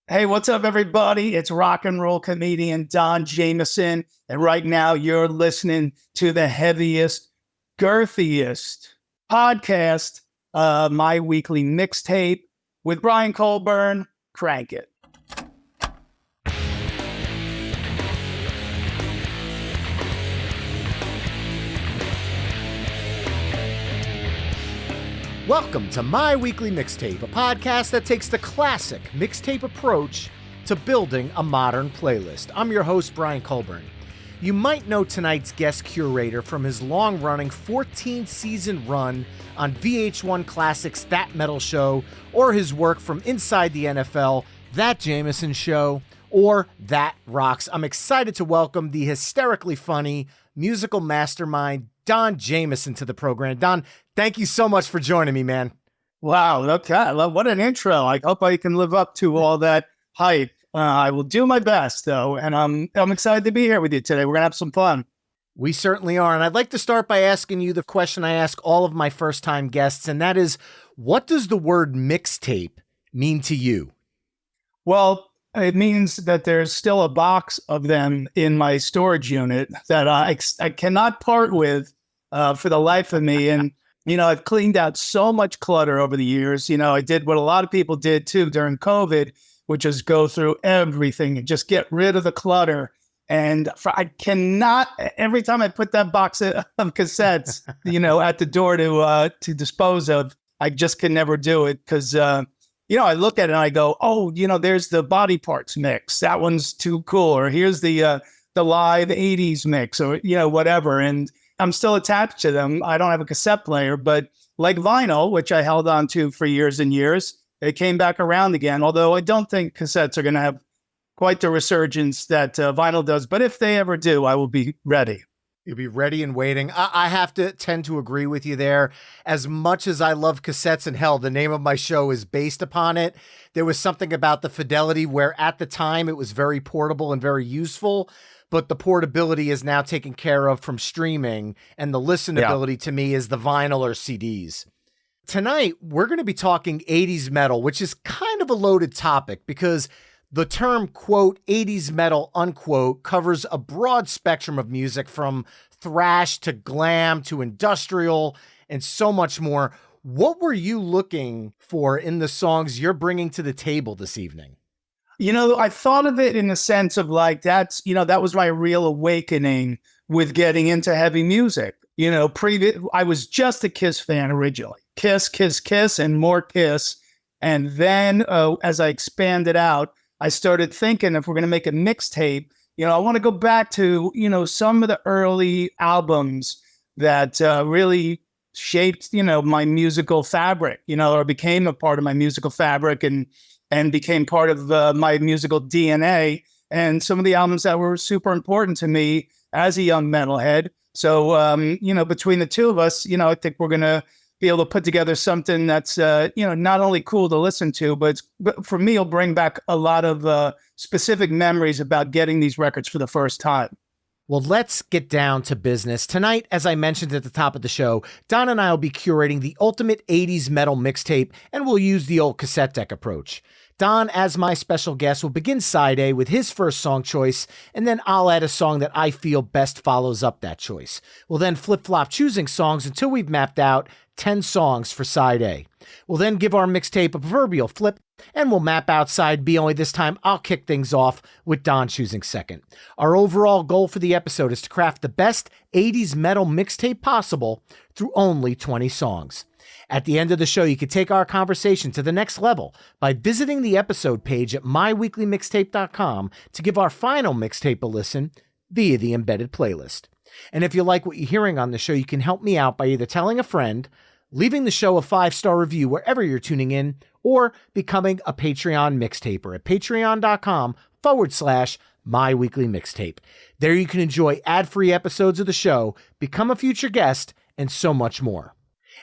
Hey, what's up, everybody? It's rock and roll comedian Don Jamieson. And right now, you're listening to the heaviest, girthiest podcast, My Weekly Mixtape with Brian Colburn. Crank it. Welcome to My Weekly Mixtape, a podcast that takes the classic mixtape approach to building a modern playlist. I'm your host, Brian Colburn. You might know tonight's guest curator from his long-running 14-season run on VH1 Classics' That Metal Show, or his work from Inside the NFL, That Jamieson Show, or That Rocks. I'm excited to welcome the hysterically funny musical mastermind, Don Jamieson, to the program. Don, thank you so much for joining me, man. Wow, okay. What an intro. I hope I can live up to all that hype. I will do my best, though, and I'm excited to be here with you today. We're going to have some fun. We certainly are, and I'd like to start by asking you the question I ask all of my first-time guests, and that is, what does the word mixtape mean to you? Well, it means that there's still a box of them in my storage unit that I cannot part with for the life of me. And, I've cleaned out so much clutter over the years. I did what a lot of people did, too, during COVID, which is go through everything and just get rid of the clutter. And I cannot, every time I put that box of cassettes, at the door to dispose of, I just can never do it because, I look at it and I go, oh, there's the body parts mix. That one's too cool. Or here's the live 80's mix or, whatever. And I'm still attached to them. I don't have a cassette player, but like vinyl, which I held on to for years and years, it came back around again. Although I don't think cassettes are going to have quite the resurgence that vinyl does. But if they ever do, I will be ready. You'll be ready and waiting. I have to tend to agree with you there. As much as I love cassettes, and hell, the name of my show is based upon it, there was something about the fidelity where at the time it was very portable and very useful, but the portability is now taken care of from streaming, and the listenability to me is the vinyl or CDs. Tonight, we're going to be talking 80s metal, which is kind of a loaded topic because the term, quote, 80s metal, unquote, covers a broad spectrum of music from thrash to glam to industrial and so much more. What were you looking for in the songs you're bringing to the table this evening? I thought of it in the sense of like, that was my real awakening with getting into heavy music. I was just a Kiss fan originally. Kiss, Kiss, Kiss, and more Kiss. And then as I expanded out, I started thinking if we're going to make a mixtape, I want to go back to, some of the early albums that really shaped, my musical fabric, or became a part of my musical fabric and became part of my musical DNA, and some of the albums that were super important to me as a young metalhead. So, between the two of us, I think we're going to be able to put together something that's, not only cool to listen to, but for me, it'll bring back a lot of specific memories about getting these records for the first time. Well, let's get down to business. Tonight, as I mentioned at the top of the show, Don and I will be curating the ultimate 80s metal mixtape, and we'll use the old cassette deck approach. Don, as my special guest, will begin side A with his first song choice, and then I'll add a song that I feel best follows up that choice. We'll then flip-flop choosing songs until we've mapped out 10 songs for side A. We'll then give our mixtape a proverbial flip, and we'll map out side B, only this time I'll kick things off with Don choosing second. Our overall goal for the episode is to craft the best 80s metal mixtape possible through only 20 songs. At the end of the show, you can take our conversation to the next level by visiting the episode page at myweeklymixtape.com to give our final mixtape a listen via the embedded playlist. And if you like what you're hearing on the show, you can help me out by either telling a friend, leaving the show a 5-star review wherever you're tuning in, or becoming a Patreon mixtaper at patreon.com/myweeklymixtape. There you can enjoy ad-free episodes of the show, become a future guest, and so much more.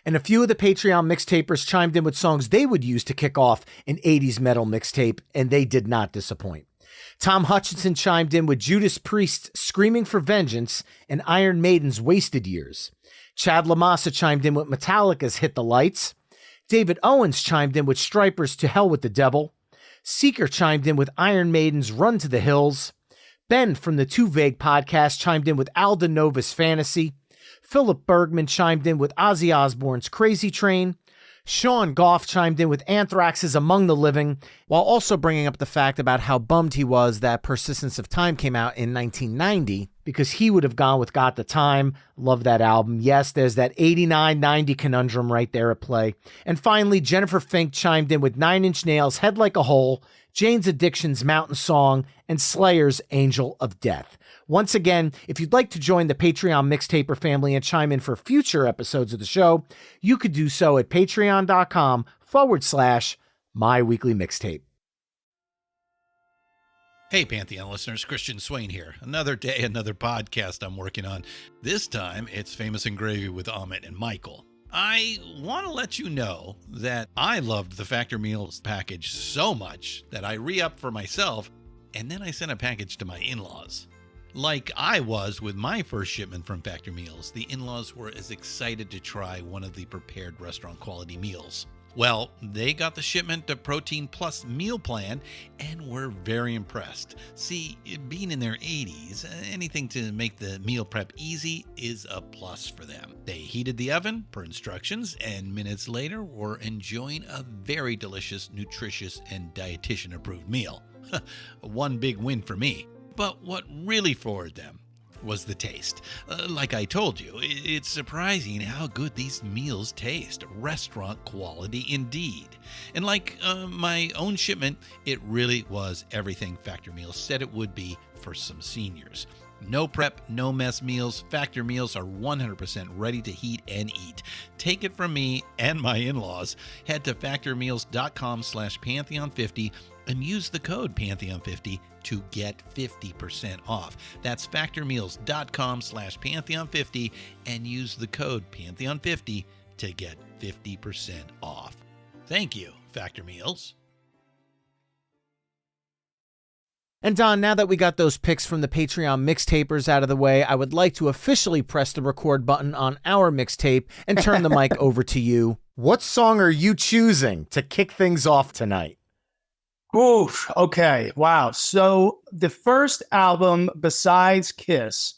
And a few of the Patreon mixtapers chimed in with songs they would use to kick off an 80s metal mixtape, and they did not disappoint. Tom Hutchinson chimed in with Judas Priest's Screaming for Vengeance and Iron Maiden's Wasted Years. Chad LaMassa chimed in with Metallica's Hit the Lights. David Owens chimed in with Striper's To Hell with the Devil. Seeker chimed in with Iron Maiden's Run to the Hills. Ben from the Too Vague podcast chimed in with Alda Nova's Fantasy. Philip Bergman chimed in with Ozzy Osbourne's Crazy Train. Sean Goff chimed in with Anthrax's Among the Living, while also bringing up the fact about how bummed he was that Persistence of Time came out in 1990, because he would have gone with Got the Time. Love that album. Yes, there's that 89-90 conundrum right there at play. And finally, Jennifer Fink chimed in with Nine Inch Nails' Head Like a Hole, Jane's Addiction's Mountain Song, and Slayer's Angel of Death. Once again, if you'd like to join the Patreon Mixtaper family and chime in for future episodes of the show, you could do so at patreon.com/myweeklymixtape. Hey, Pantheon listeners, Christian Swain here. Another day, another podcast I'm working on. This time, it's Famous and Gravy with Amit and Michael. I want to let you know that I loved the Factor Meals package so much that I re-upped for myself, and then I sent a package to my in-laws. Like I was with my first shipment from Factor Meals, the in-laws were as excited to try one of the prepared restaurant quality meals. Well, they got the shipment to Protein Plus meal plan and were very impressed. See, being in their 80s, anything to make the meal prep easy is a plus for them. They heated the oven per instructions, and minutes later were enjoying a very delicious, nutritious, and dietitian-approved meal. One big win for me. But what really floored them was the taste. Like I told you, it's surprising how good these meals taste. Restaurant quality indeed. And like my own shipment, it really was everything Factor Meals said it would be for some seniors. No prep, no mess meals. Factor Meals are 100% ready to heat and eat. Take it from me and my in-laws. Head to factormeals.com/Pantheon50 and use the code Pantheon50 to get 50% off. That's factormeals.com/Pantheon50 and use the code Pantheon50 to get 50% off. Thank you, Factor Meals. And Don, now that we got those picks from the Patreon mixtapers out of the way, I would like to officially press the record button on our mixtape and turn the mic over to you. What song are you choosing to kick things off tonight? Oof. Okay. Wow. So the first album besides Kiss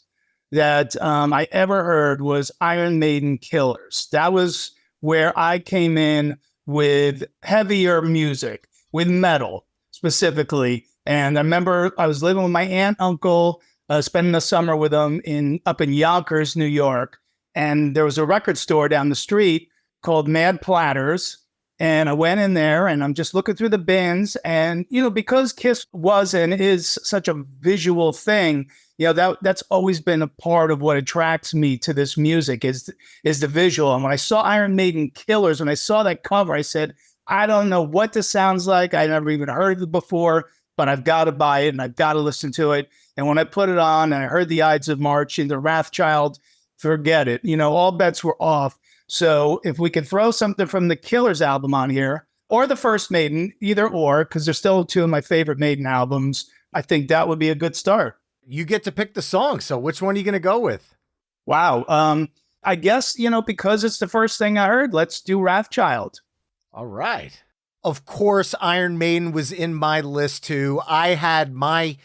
that I ever heard was Iron Maiden Killers. That was where I came in with heavier music, with metal specifically. And I remember I was living with my aunt, uncle, spending the summer with them up in Yonkers, New York. And there was a record store down the street called Mad Platters. And I went in there and I'm just looking through the bins. And, because Kiss was and is such a visual thing, that's always been a part of what attracts me to this music is the visual. And when I saw Iron Maiden Killers, when I saw that cover, I said, I don't know what this sounds like. I never even heard it before, but I've got to buy it and I've got to listen to it. And when I put it on and I heard the Ides of March and the Wrathchild, forget it. All bets were off. So if we could throw something from the Killers album on here or the first Maiden, either or, because they're still two of my favorite Maiden albums, I think that would be a good start. You get to pick the song. So which one are you going to go with? Wow. I guess, because it's the first thing I heard, let's do Wrathchild. All right. Of course, Iron Maiden was in my list too. I had my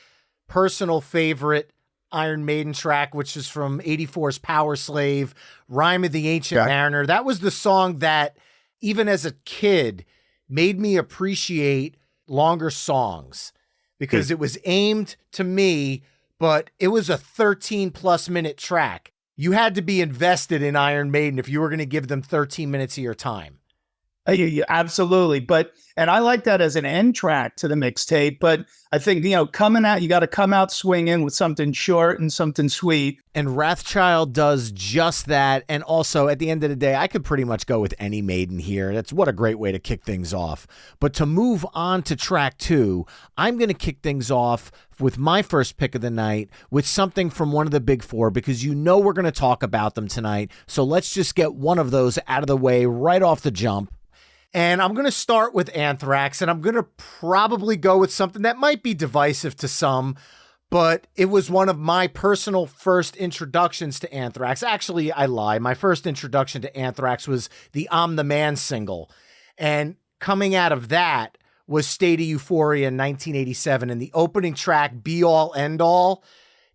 personal favorite Iron Maiden track, which is from 84's Power Slave, Rime of the Ancient Mariner. That was the song that, even as a kid, made me appreciate longer songs because it was aimed to me, but it was a 13+ minute track. You had to be invested in Iron Maiden if you were going to give them 13 minutes of your time. Yeah, absolutely. And I like that as an end track to the mixtape. But I think, coming out, you got to come out swinging with something short and something sweet. And Wrathchild does just that. And also, at the end of the day, I could pretty much go with any Maiden here. That's what a great way to kick things off. But to move on to track 2, I'm going to kick things off with my first pick of the night with something from one of the big four, because we're going to talk about them tonight. So let's just get one of those out of the way right off the jump. And I'm going to start with Anthrax, and I'm going to probably go with something that might be divisive to some, but it was one of my personal first introductions to Anthrax. Actually, I lie. My first introduction to Anthrax was the I'm the Man single. And coming out of that was State of Euphoria in 1987. And the opening track, Be All End All,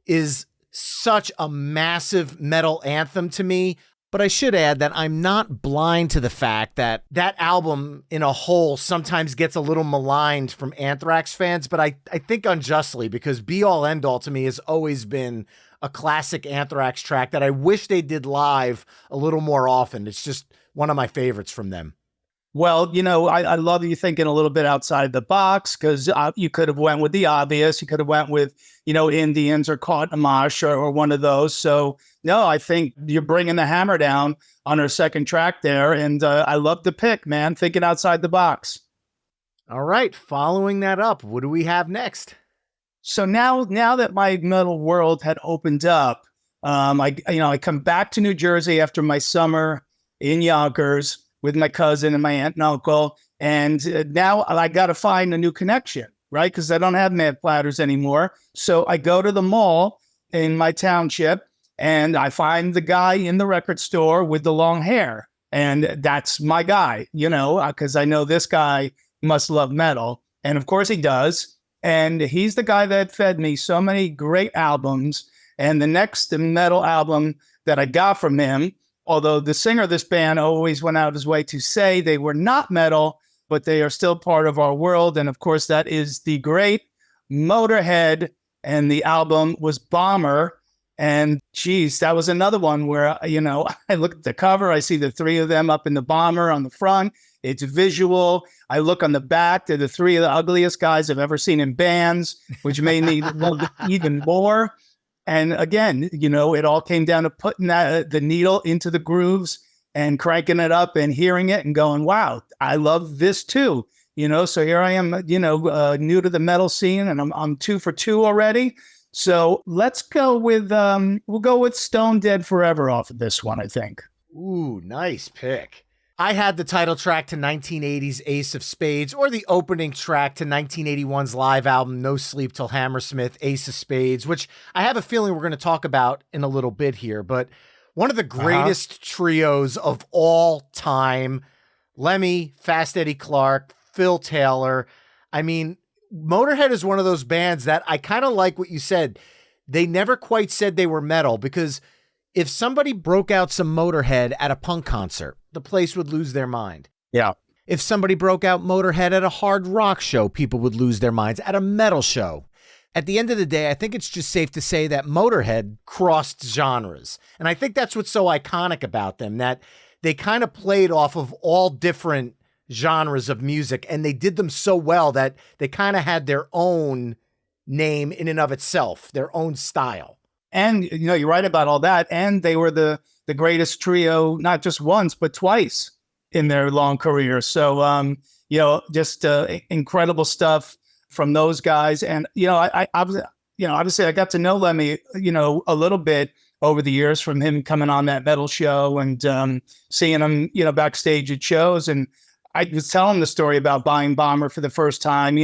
is such a massive metal anthem to me. But I should add that I'm not blind to the fact that that album in a whole sometimes gets a little maligned from Anthrax fans, but I think unjustly, because Be All End All to me has always been a classic Anthrax track that I wish they did live a little more often. It's just one of my favorites from them. Well, I love you thinking a little bit outside the box, because you could have went with the obvious. You could have went with, Indians or Caught in a Mosh or one of those. So, no, I think you're bringing the hammer down on our second track there. And I love the pick, man, thinking outside the box. All right. Following that up, what do we have next? So now that my metal world had opened up, I come back to New Jersey after my summer in Yonkers with my cousin and my aunt and uncle. And now I got to find a new connection, right? Because I don't have Mad Platters anymore. So I go to the mall in my township and I find the guy in the record store with the long hair. And that's my guy, because I know this guy must love metal. And of course he does. And he's the guy that fed me so many great albums. And the next metal album that I got from him, although the singer of this band always went out his way to say they were not metal, but they are still part of our world. And of course, that is the great Motorhead. And the album was Bomber. And geez, that was another one where, I look at the cover, I see the three of them up in the Bomber on the front. It's visual. I look on the back. They're the three of the ugliest guys I've ever seen in bands, which made me love it even more. And again, it all came down to putting the needle into the grooves and cranking it up and hearing it and going, wow, I love this too. So here I am, new to the metal scene, and I'm 2 for 2 already. So let's go with, we'll go with Stone Dead Forever off of this one, I think. Ooh, nice pick. I had the title track to 1980's Ace of Spades, or the opening track to 1981's live album No Sleep Till Hammersmith, Ace of Spades, which I have a feeling we're going to talk about in a little bit here, but one of the greatest trios of all time. Lemmy, Fast Eddie Clarke, Phil Taylor. I mean, Motorhead is one of those bands that I kind of like what you said. They never quite said they were metal, because if somebody broke out some Motorhead at a punk concert, the place would lose their mind. Yeah. If somebody broke out Motorhead at a hard rock show, people would lose their minds. At a metal show. At the end of the day, I think it's just safe to say that Motorhead crossed genres. And I think that's what's so iconic about them, that they kind of played off of all different genres of music, and they did them so well that they kind of had their own name in and of itself, their own style. And, you're right about all that. And they were the greatest trio, not just once, but twice in their long career. So, just incredible stuff from those guys. And, obviously I got to know Lemmy, a little bit over the years from him coming on that metal show and seeing him, backstage at shows. And I was telling the story about buying Bomber for the first time,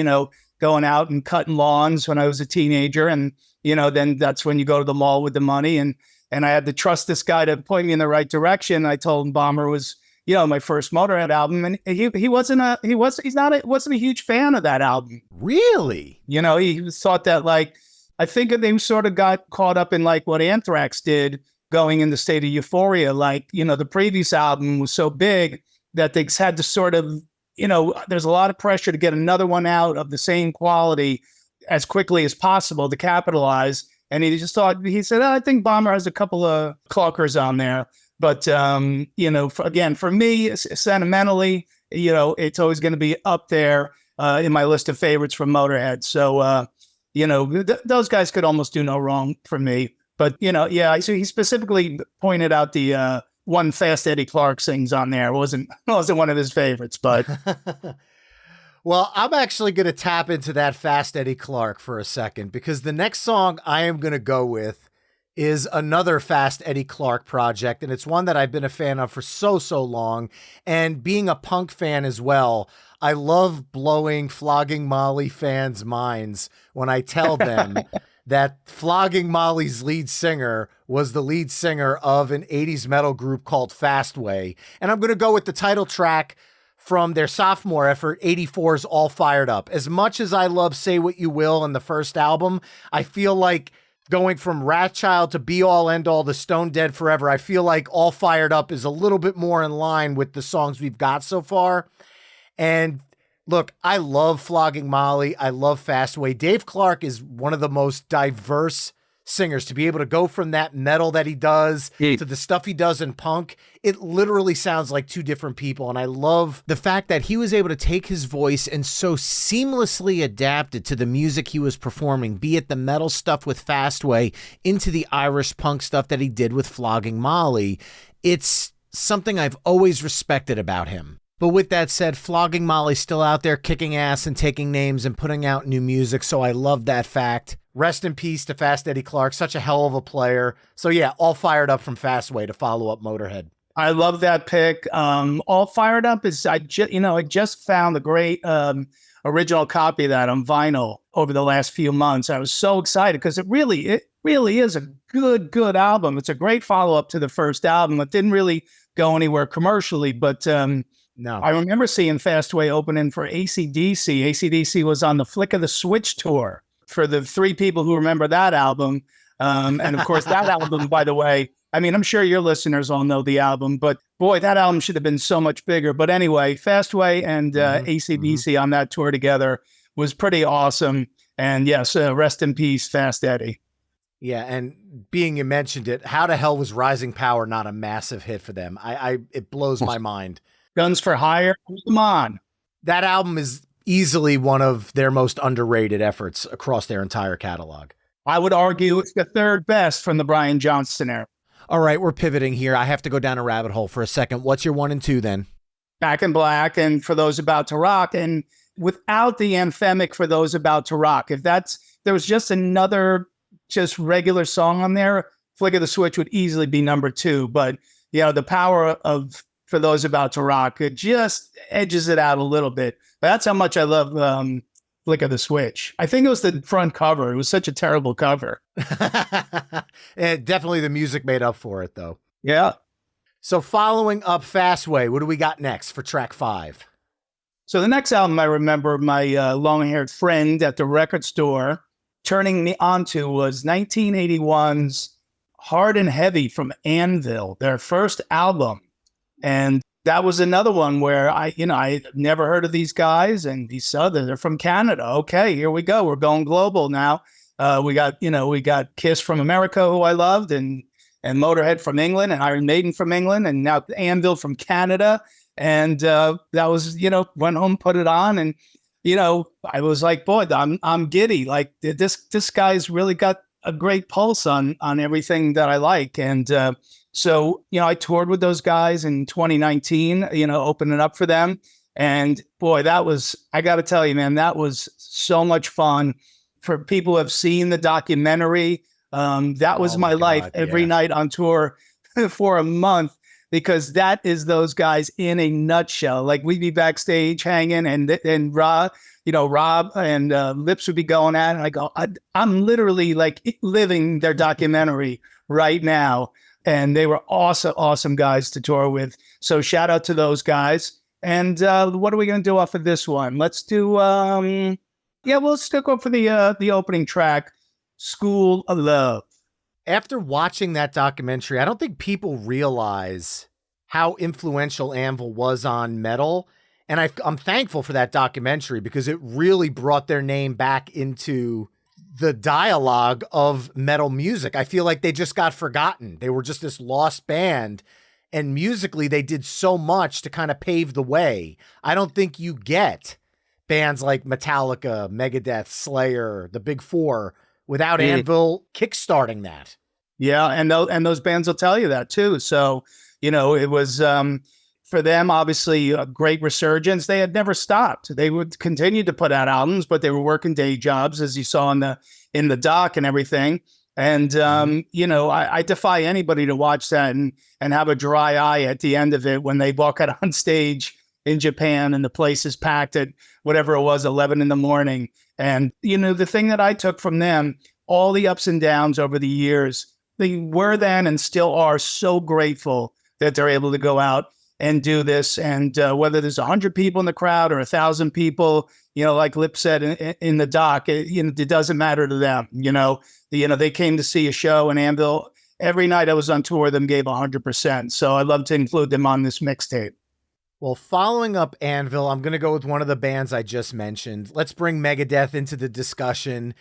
going out and cutting lawns when I was a teenager. And, then that's when you go to the mall with the money. And I had to trust this guy to point me in the right direction. I told him Bomber was, my first Motorhead album. And he wasn't a huge fan of that album. Really? He thought that, like, I think they sort of got caught up in like what Anthrax did going in the State of Euphoria. Like, the previous album was so big that they had to sort of, there's a lot of pressure to get another one out of the same quality as quickly as possible to capitalize. And he said, I think Bomber has a couple of clunkers on there. But, for me, sentimentally, it's always going to be up there in my list of favorites from Motorhead. So, those guys could almost do no wrong for me. But, so he specifically pointed out the one Fast Eddie Clarke sings on there. Wasn't one of his favorites, but... Well, I'm actually going to tap into that Fast Eddie Clarke for a second, because the next song I am going to go with is another Fast Eddie Clarke project, and it's one that I've been a fan of for so long. And being a punk fan as well, I love blowing Flogging Molly fans' minds when I tell them that Flogging Molly's lead singer was the lead singer of an 80s metal group called Fastway. And I'm going to go with the title track from their sophomore effort, 84's All Fired Up. As much as I love Say What You Will and the first album, I feel like going from Wrathchild to Be All End All to Stone Dead Forever, I feel like All Fired Up is a little bit more in line with the songs we've got so far. And look, I love Flogging Molly. I love Fastway. Dave Clark is one of the most diverse singers. To be able to go from that metal that he does to the stuff he does in punk, it literally sounds like two different people. And I love the fact that he was able to take his voice and so seamlessly adapt it to the music he was performing, be it the metal stuff with Fastway into the Irish punk stuff that he did with Flogging Molly. It's something I've always respected about him. But with that said, Flogging Molly's still out there kicking ass and taking names and putting out new music, so I love that fact. Rest in peace to Fast Eddie Clark, such a hell of a player. So yeah, All Fired Up from Fastway to follow up Motorhead. I love that pick. All Fired Up is, I just found the great original copy of that on vinyl over the last few months. I was so excited because it really is a good album. It's a great follow-up to the first album. It didn't really go anywhere commercially, but no. I remember seeing Fastway opening for AC/DC. AC/DC was on the Flick of the Switch tour. For the three people who remember that album. And of course, that album, by the way, I mean, I'm sure your listeners all know the album, but boy, that album should have been so much bigger. But anyway, Fastway and AC/DC on that tour together was pretty awesome. And yes, rest in peace, Fast Eddie. Yeah, and being you mentioned it, how the hell was Rising Power not a massive hit for them? It blows my mind. Guns for Hire, come on. That album is easily one of their most underrated efforts across their entire catalog. I would argue it's the third best from the Brian Johnson era. All right, we're pivoting here. I have to go down a rabbit hole for a second. What's your 1 and 2 then? Back in Black and For Those About to Rock. And without the anthemic For Those About to Rock, if there was just another just regular song on there, Flick of the Switch would easily be number 2. But the power of For Those About to Rock, it just edges it out a little bit. But that's how much I love Flick of the Switch. I think it was the front cover. It was such a terrible cover. And definitely the music made up for it, though. Yeah. So following up Fastway, what do we got next for track 5? So the next album I remember my long-haired friend at the record store turning me onto was 1981's Hard and Heavy from Anvil, their first album. And that was another one where I never heard of these guys, and these Southern, they're from Canada. Okay, here we go. We're going global now. We got Kiss from America, who I loved, and Motorhead from England, and Iron Maiden from England, and now Anvil from Canada. And that was, went home, put it on, and I was like, boy, I'm giddy. Like this guy's really got a great pulse on everything that I like, and so, I toured with those guys in 2019, opening up for them. And boy, I got to tell you, man, that was so much fun. For people who have seen the documentary, that was my life every night on tour for a month, because that is those guys in a nutshell. Like we'd be backstage hanging and Rob and Lips would be going at it. And I go, I'm literally like living their documentary right now. And they were awesome guys to tour with. So shout out to those guys. And what are we going to do off of this one? Let's do, we'll stick up for the opening track, School of Love. After watching that documentary, I don't think people realize how influential Anvil was on metal. And I'm thankful for that documentary because it really brought their name back into the dialogue of metal music. I feel like they just got forgotten. They were just this lost band, and musically they did so much to kind of pave the way. I don't think you get bands like Metallica, Megadeth, Slayer, the Big Four without Anvil kickstarting that. Yeah, and those bands will tell you that too. So, it was for them, obviously, a great resurgence. They had never stopped. They would continue to put out albums, but they were working day jobs, as you saw in the doc and everything. And, I defy anybody to watch that and have a dry eye at the end of it when they walk out on stage in Japan and the place is packed at whatever it was, 11 in the morning. And, the thing that I took from them, all the ups and downs over the years, they were then and still are so grateful that they're able to go out and do this. And whether there's 100 people in the crowd or 1,000 people, like Lip said in the doc, it doesn't matter to them. They came to see a show in Anvil. Every night I was on tour, them gave 100%. So I'd love to include them on this mixtape. Well, following up Anvil, I'm going to go with one of the bands I just mentioned. Let's bring Megadeth into the discussion.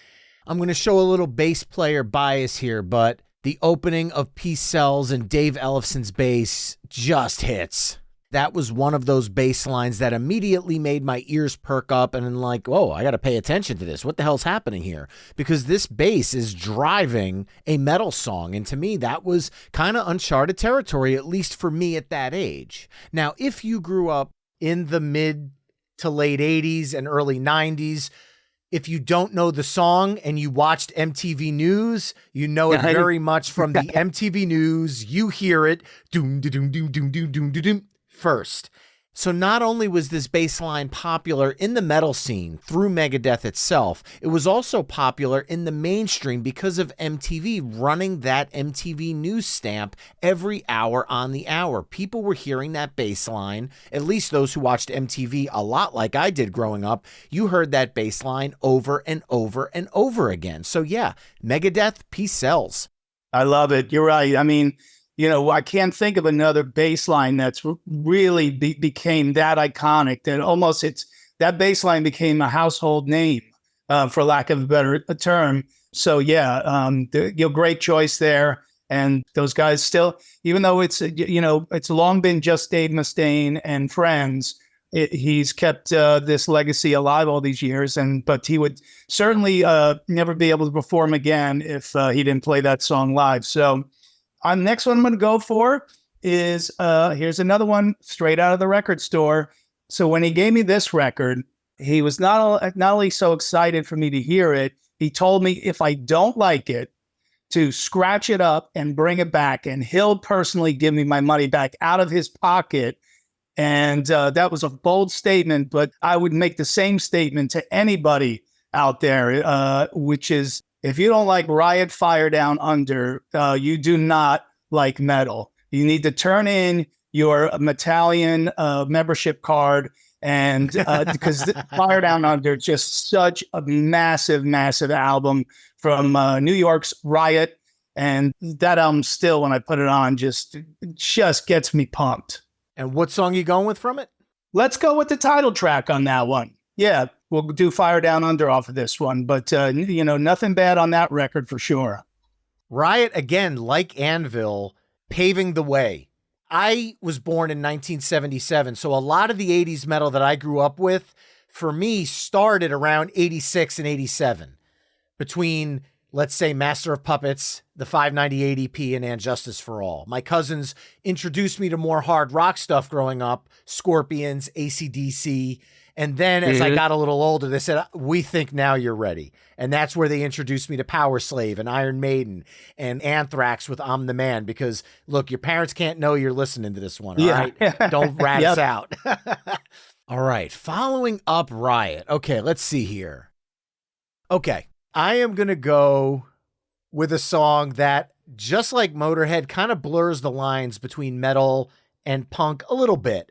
I'm going to show a little bass player bias here, but the opening of Peace Sells and Dave Ellefson's bass just hits. That was one of those bass lines that immediately made my ears perk up and like, whoa, I got to pay attention to this. What the hell's happening here? Because this bass is driving a metal song. And to me, that was kind of uncharted territory, at least for me at that age. Now, if you grew up in the mid to late 80s and early 90s, if you don't know the song and you watched MTV News, you know it very much from the MTV News. You hear it, doom, doom, doom, doom, doom, doom, doom, first. So not only was this bass line popular in the metal scene through Megadeth itself, it was also popular in the mainstream because of MTV running that MTV News stamp every hour on the hour. People were hearing that bass line, at least those who watched MTV a lot like I did growing up. You heard that bass line over and over and over again. So yeah, Megadeth, Peace Sells. I love it. You're right. I mean, I can't think of another bass line that's really became that iconic that almost that bass line became a household name, for lack of a better term. So yeah, great choice there. And those guys still, even though it's long been just Dave Mustaine and friends, he's kept this legacy alive all these years. But he would certainly never be able to perform again if he didn't play that song live. So. The next one I'm going to go for is, here's another one straight out of the record store. So when he gave me this record, he was not only so excited for me to hear it, he told me if I don't like it, to scratch it up and bring it back. And he'll personally give me my money back out of his pocket. And that was a bold statement, but I would make the same statement to anybody out there, which is, if you don't like Riot Fire Down Under, you do not like metal. You need to turn in your Metallian membership card, and because Fire Down Under is just such a massive, massive album from New York's Riot, and that album still, when I put it on, just gets me pumped. And what song are you going with from it? Let's go with the title track on that one. Yeah. We'll do Fire Down Under off of this one, but, nothing bad on that record for sure. Riot, again, like Anvil, paving the way. I was born in 1977, so a lot of the 80s metal that I grew up with, for me, started around 86 and 87. Between, let's say, Master of Puppets, the 598 EP, and And Justice for All. My cousins introduced me to more hard rock stuff growing up, Scorpions, AC/DC. And then as I got a little older, they said, we think now you're ready. And that's where they introduced me to Power Slave and Iron Maiden and Anthrax with I'm the Man, because look, your parents can't know you're listening to this one. All right. Don't rat us out. All right. Following up Riot. Okay. Let's see here. Okay. I am going to go with a song that, just like Motorhead, kind of blurs the lines between metal and punk a little bit.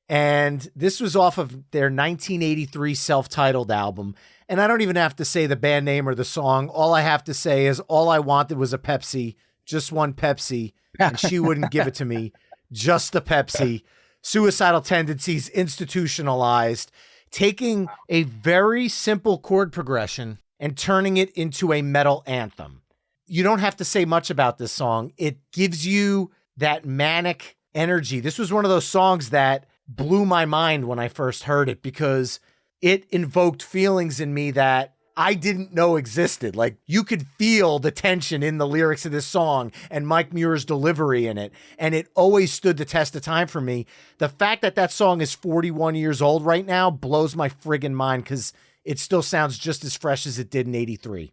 And this was off of their 1983 self-titled album. And I don't even have to say the band name or the song. All I have to say is all I wanted was a Pepsi, just one Pepsi. And she wouldn't give it to me. Just the Pepsi. Suicidal Tendencies institutionalized, taking a very simple chord progression and turning it into a metal anthem. You don't have to say much about this song. It gives you that manic energy. This was one of those songs that blew my mind when I first heard it, because it invoked feelings in me that I didn't know existed. Like, you could feel the tension in the lyrics of this song and Mike Muir's delivery in it. And it always stood the test of time for me. The fact that that song is 41 years old right now blows my friggin' mind, because it still sounds just as fresh as it did in 83.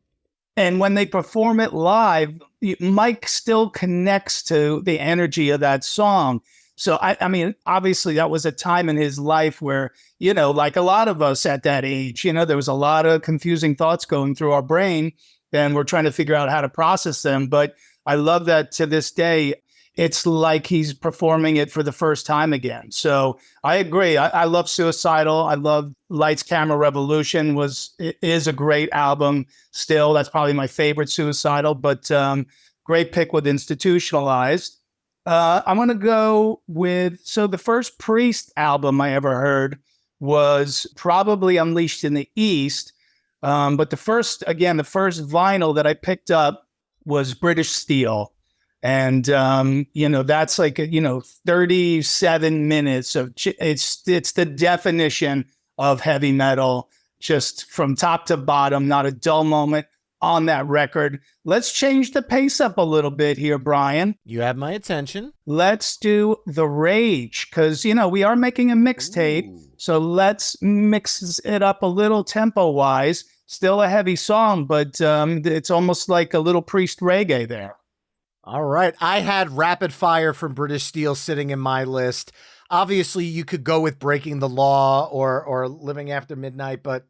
And when they perform it live, Mike still connects to the energy of that song. So, I mean, obviously that was a time in his life where, like a lot of us at that age, there was a lot of confusing thoughts going through our brain, and we're trying to figure out how to process them. But I love that to this day, it's like he's performing it for the first time again. So I agree. I love Suicidal. I love Lights Camera Revolution is a great album still. That's probably my favorite Suicidal, but great pick with Institutionalized. I'm going to go with, so the first Priest album I ever heard was probably Unleashed in the East. But the first vinyl that I picked up was British Steel. And, that's like, 37 minutes of, it's the definition of heavy metal, just from top to bottom, not a dull moment on that record. Let's change the pace up a little bit here, Brian. You have my attention. Let's do The Rage, because, we are making a mixtape. So let's mix it up a little tempo-wise. Still a heavy song, but it's almost like a little Priest reggae there. All right. I had Rapid Fire from British Steel sitting in my list. Obviously, you could go with Breaking the Law or Living After Midnight, but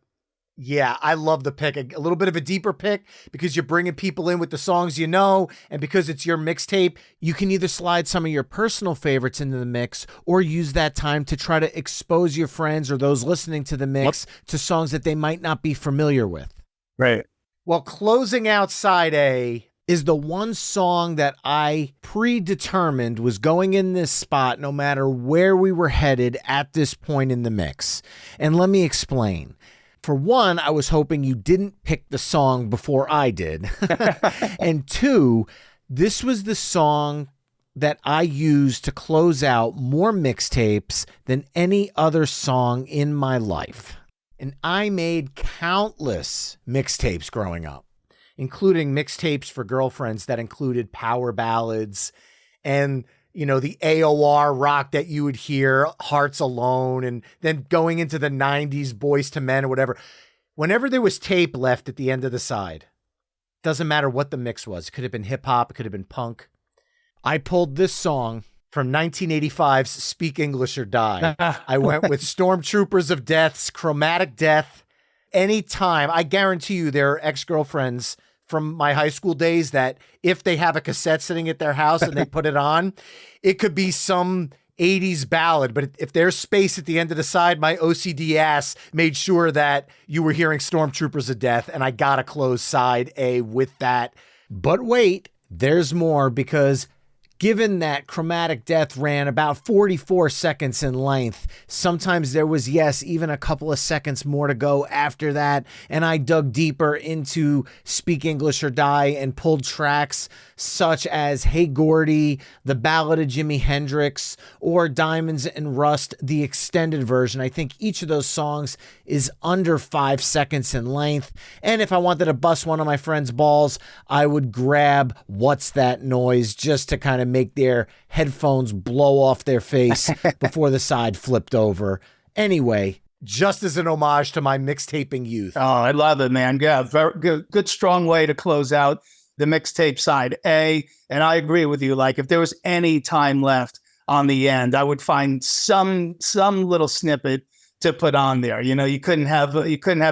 yeah, I love the pick. A little bit of a deeper pick because you're bringing people in with the songs you know, and because it's your mixtape, you can either slide some of your personal favorites into the mix or use that time to try to expose your friends or those listening to the mix to songs that they might not be familiar with. Right. Well, closing out side A is the one song that I predetermined was going in this spot no matter where we were headed at this point in the mix. And let me explain. For one, I was hoping you didn't pick the song before I did. And two, this was the song that I used to close out more mixtapes than any other song in my life. And I made countless mixtapes growing up, including mixtapes for girlfriends that included power ballads and, the AOR rock that you would hear, Hearts Alone, and then going into the 90s, Boys to Men or whatever. Whenever there was tape left at the end of the side, doesn't matter what the mix was. It could have been hip hop. It could have been punk. I pulled this song from 1985's Speak English or Die. I went with Stormtroopers of Death's Chromatic Death. Anytime, I guarantee you there are ex-girlfriends from my high school days that if they have a cassette sitting at their house and they put it on, it could be some 80s ballad. But if there's space at the end of the side, my OCD ass made sure that you were hearing Stormtroopers of Death, and I got to close side A with that. But wait, there's more, because given that Chromatic Death ran about 44 seconds in length, sometimes there was, even a couple of seconds more to go after that, and I dug deeper into Speak English or Die and pulled tracks such as Hey Gordy, The Ballad of Jimi Hendrix, or Diamonds and Rust, the extended version. I think each of those songs is under 5 seconds in length, and if I wanted to bust one of my friend's balls, I would grab What's That Noise just to kind of make their headphones blow off their face before the side flipped over. Anyway, just as an homage to my mixtaping youth. Oh, I love it, man. Yeah, very good, strong way to close out the mixtape side A. And I agree with you. Like, if there was any time left on the end, I would find some little snippet to put on there. You couldn't have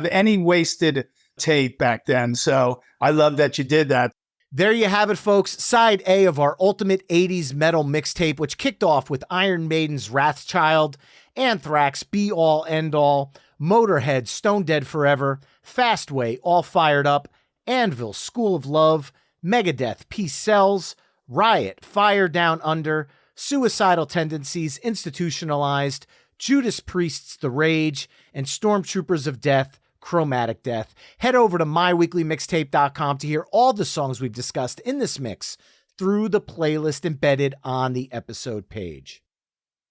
any wasted tape back then. So I love that you did that. There you have it, folks. Side A of our ultimate 80s metal mixtape, which kicked off with Iron Maiden's Wrathchild, Anthrax, Be All End All, Motorhead, Stone Dead Forever, Fastway, All Fired Up, Anvil, School of Love, Megadeth, Peace Sells, Riot, Fire Down Under, Suicidal Tendencies, Institutionalized, Judas Priest's The Rage, and Stormtroopers of Death, Chromatic Death. Head over to myweeklymixtape.com to hear all the songs we've discussed in this mix through the playlist embedded on the episode page.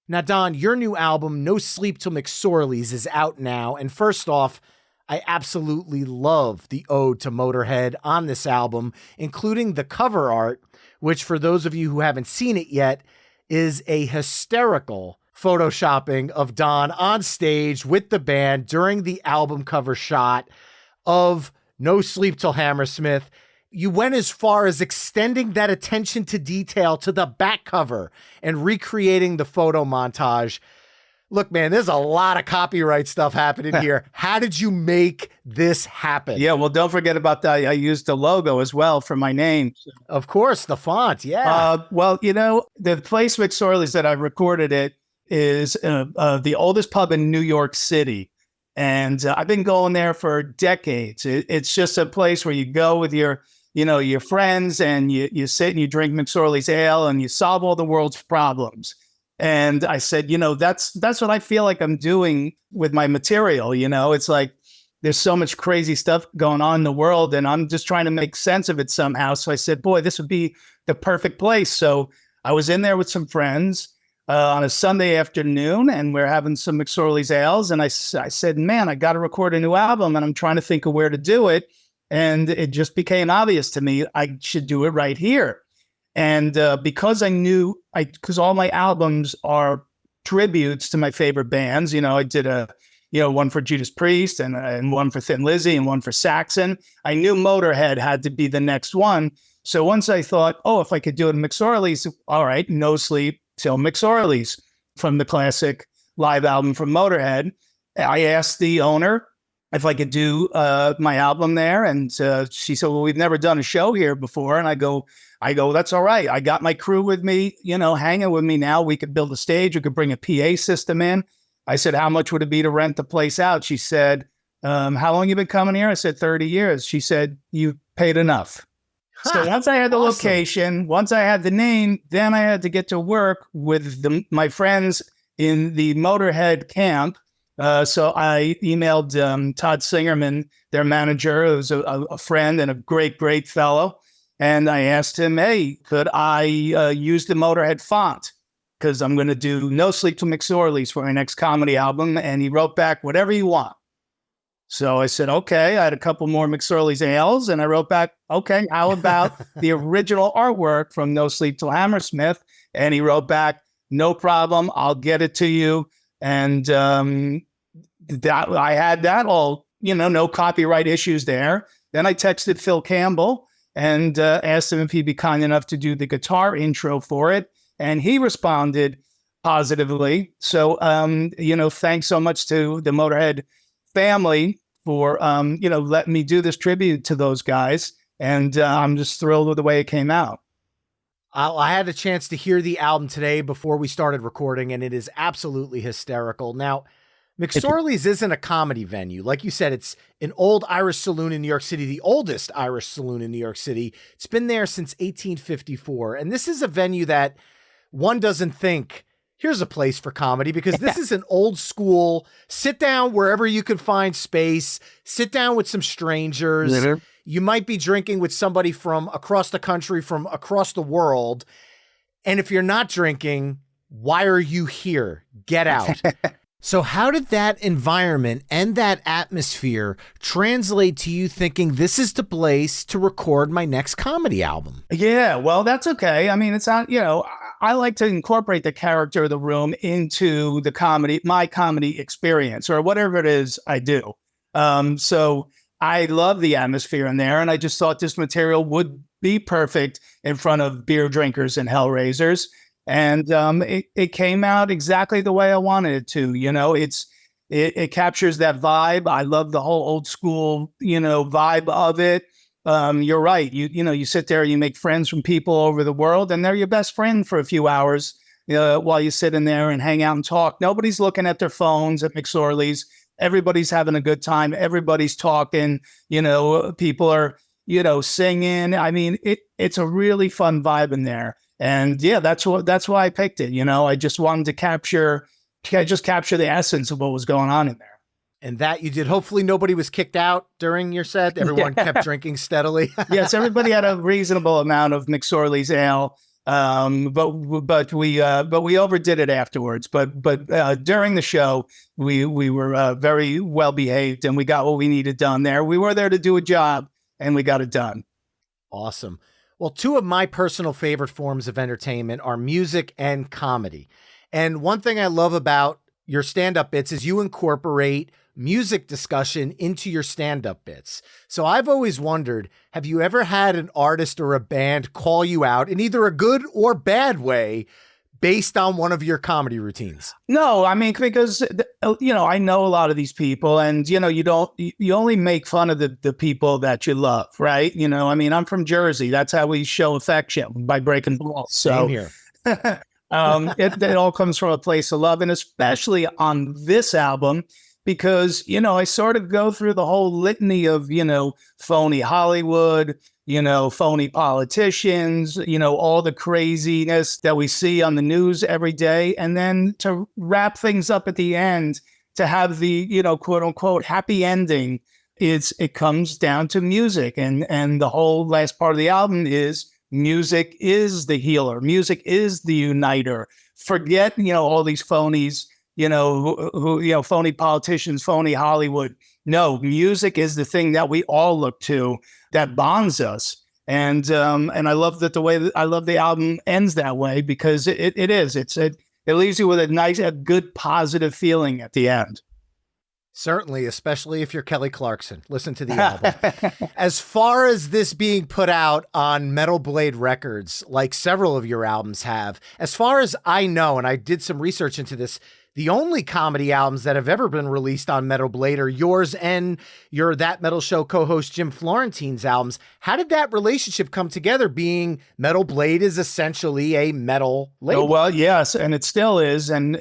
Now, Don, your new album, No Sleep Till McSorley's, is out now. And first off, I absolutely love the ode to Motorhead on this album, including the cover art, which for those of you who haven't seen it yet, is a hysterical photoshopping of Don on stage with the band during the album cover shot of No Sleep Till Hammersmith. You went as far as extending that attention to detail to the back cover and recreating the photo montage. Look, man, there's a lot of copyright stuff happening here. How did you make this happen? Yeah, well, don't forget about that. I used the logo as well for my name. Of course, the font, yeah. Well, the place McSorley's that I recorded it is the oldest pub in New York City. And I've been going there for decades. It's just a place where you go with your friends and you sit and you drink McSorley's ale and you solve all the world's problems. And I said, that's what I feel like I'm doing with my material. It's like there's so much crazy stuff going on in the world and I'm just trying to make sense of it somehow. So I said, boy, this would be the perfect place. So I was in there with some friends on a Sunday afternoon and we're having some McSorley's ales. And I said, man, I got to record a new album and I'm trying to think of where to do it. And it just became obvious to me I should do it right here. And because I knew, because all my albums are tributes to my favorite bands, I did one for Judas Priest and one for Thin Lizzy and one for Saxon. I knew Motorhead had to be the next one. So once I thought, if I could do it in McSorley's, all right, No Sleep Till McSorley's from the classic live album from Motorhead. I asked the owner if I could do my album there. And she said, well, we've never done a show here before. And I go, that's all right. I got my crew with me, hanging with me now. We could build a stage. We could bring a PA system in. I said, how much would it be to rent the place out? She said, how long you been coming here? I said, 30 years. She said, you paid enough. So once I had the location, once I had the name, then I had to get to work with my friends in the Motorhead camp. So I emailed Todd Singerman, their manager, who's a friend and a great, great fellow. And I asked him, hey, could I use the Motorhead font? Because I'm going to do No Sleep Till McSorley's for my next comedy album. And he wrote back, whatever you want. So I said, okay. I had a couple more McSorley's ales. And I wrote back, okay, how about the original artwork from No Sleep Till Hammersmith? And he wrote back, no problem. I'll get it to you. And I had that all, no copyright issues there. Then I texted Phil Campbell and asked him if he'd be kind enough to do the guitar intro for it. And he responded positively. So, thanks so much to the Motorhead family for, letting me do this tribute to those guys. And I'm just thrilled with the way it came out. I had a chance to hear the album today before we started recording, and it is absolutely hysterical. Now, McSorley's isn't a comedy venue. Like you said, it's an old Irish saloon in New York City, the oldest Irish saloon in New York City. It's been there since 1854. And this is a venue that one doesn't think, here's a place for comedy, because this is an old school, sit down wherever you can find space, sit down with some strangers. Mm-hmm. You might be drinking with somebody from across the country, from across the world. And if you're not drinking, why are you here? Get out. So how did that environment and that atmosphere translate to you thinking this is the place to record my next comedy album? Yeah, well, that's okay. I mean, it's not, I like to incorporate the character of the room into my comedy experience or whatever it is I do. So I love the atmosphere in there. And I just thought this material would be perfect in front of beer drinkers and hellraisers. And it came out exactly the way I wanted it to. It captures that vibe. I love the whole old school, vibe of it. You're right. You sit there, you make friends from people over the world, and they're your best friend for a few hours while you sit in there and hang out and talk. Nobody's looking at their phones at McSorley's. Everybody's having a good time. Everybody's talking. People are singing. I mean, it's a really fun vibe in there. And yeah, that's why I picked it. I just wanted to capture the essence of what was going on in there. And that you did. Hopefully nobody was kicked out during your set. Everyone kept drinking steadily. Yes, everybody had a reasonable amount of McSorley's ale. But we overdid it afterwards. But during the show, we were very well behaved and we got what we needed done there. We were there to do a job and we got it done. Awesome. Well, two of my personal favorite forms of entertainment are music and comedy. And one thing I love about your stand-up bits is you incorporate music discussion into your stand-up bits. So I've always wondered, have you ever had an artist or a band call you out in either a good or bad way based on one of your comedy routines? No, I mean, because, I know a lot of these people, and, you only make fun of the people that you love, right? I mean, I'm from Jersey. That's how we show affection, by breaking balls. Same So here. it all comes from a place of love, and especially on this album, because, I sort of go through the whole litany of, phony Hollywood, phony politicians, all the craziness that we see on the news every day. And then to wrap things up at the end, to have the, quote unquote, happy ending, it comes down to music. And the whole last part of the album is music is the healer. Music is the uniter. Forget, all these phonies, who phony politicians, phony Hollywood. No, music is the thing that we all look to, that bonds us. And I love that I love the album ends that way, because it leaves you with a good, positive feeling at the end. Certainly, especially if you're Kelly Clarkson. Listen to the album. As far as this being put out on Metal Blade Records, like several of your albums have, as far as I know, and I did some research into this, the only comedy albums that have ever been released on Metal Blade are yours and your That Metal Show co-host Jim Florentine's albums. How did that relationship come together, being Metal Blade is essentially a metal label? Oh, well, yes, and it still is. And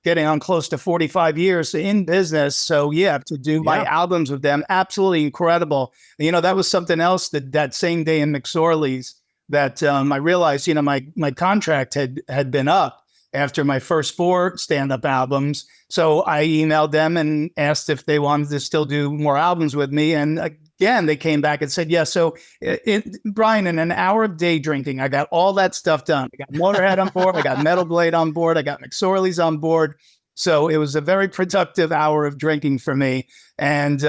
getting on close to 45 years in business. So, yeah, to do my albums with them, absolutely incredible. That was something else that same day in McSorley's that I realized, my contract had been up after my first 4 stand-up albums. So I emailed them and asked if they wanted to still do more albums with me. And again, they came back and said, yeah. So Brian, in an hour of day drinking, I got all that stuff done. I got Motorhead on board. I got Metal Blade on board. I got McSorley's on board. So it was a very productive hour of drinking for me. And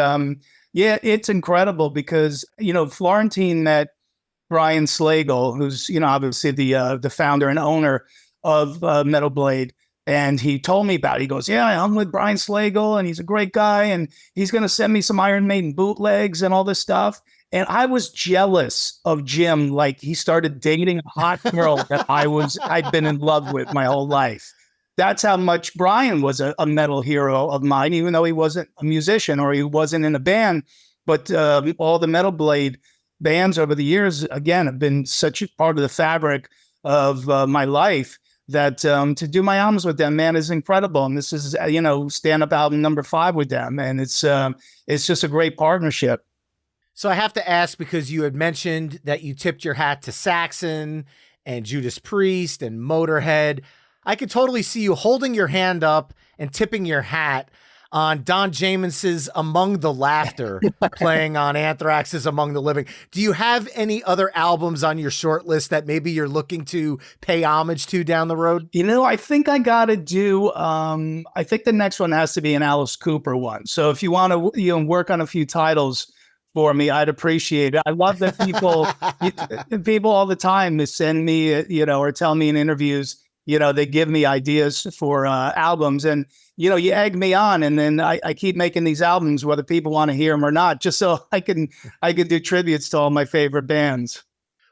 it's incredible because, Florentine met Brian Slagle, who's, obviously the founder and owner of Metal Blade. And he told me about it. He goes, yeah, I'm with Brian Slagle, and he's a great guy, and he's going to send me some Iron Maiden bootlegs and all this stuff. And I was jealous of Jim. Like, he started dating a hot girl that I'd been in love with my whole life. That's how much Brian was a metal hero of mine, even though he wasn't a musician or he wasn't in a band. But all the Metal Blade bands over the years, again, have been such a part of the fabric of my life, that to do my albums with them, man, is incredible. And this is, stand-up album number 5 with them. And it's just a great partnership. So I have to ask, because you had mentioned that you tipped your hat to Saxon and Judas Priest and Motorhead. I could totally see you holding your hand up and tipping your hat on Don Jamieson's Among the Laughter, playing on Anthrax's Among the Living. Do you have any other albums on your short list that maybe you're looking to pay homage to down the road? I think I got to do, I think the next one has to be an Alice Cooper one. So if you want to work on a few titles for me, I'd appreciate it. I love that people all the time send me, or tell me in interviews, they give me ideas for albums, and you egg me on, and then I keep making these albums whether people want to hear them or not, just so I can do tributes to all my favorite bands.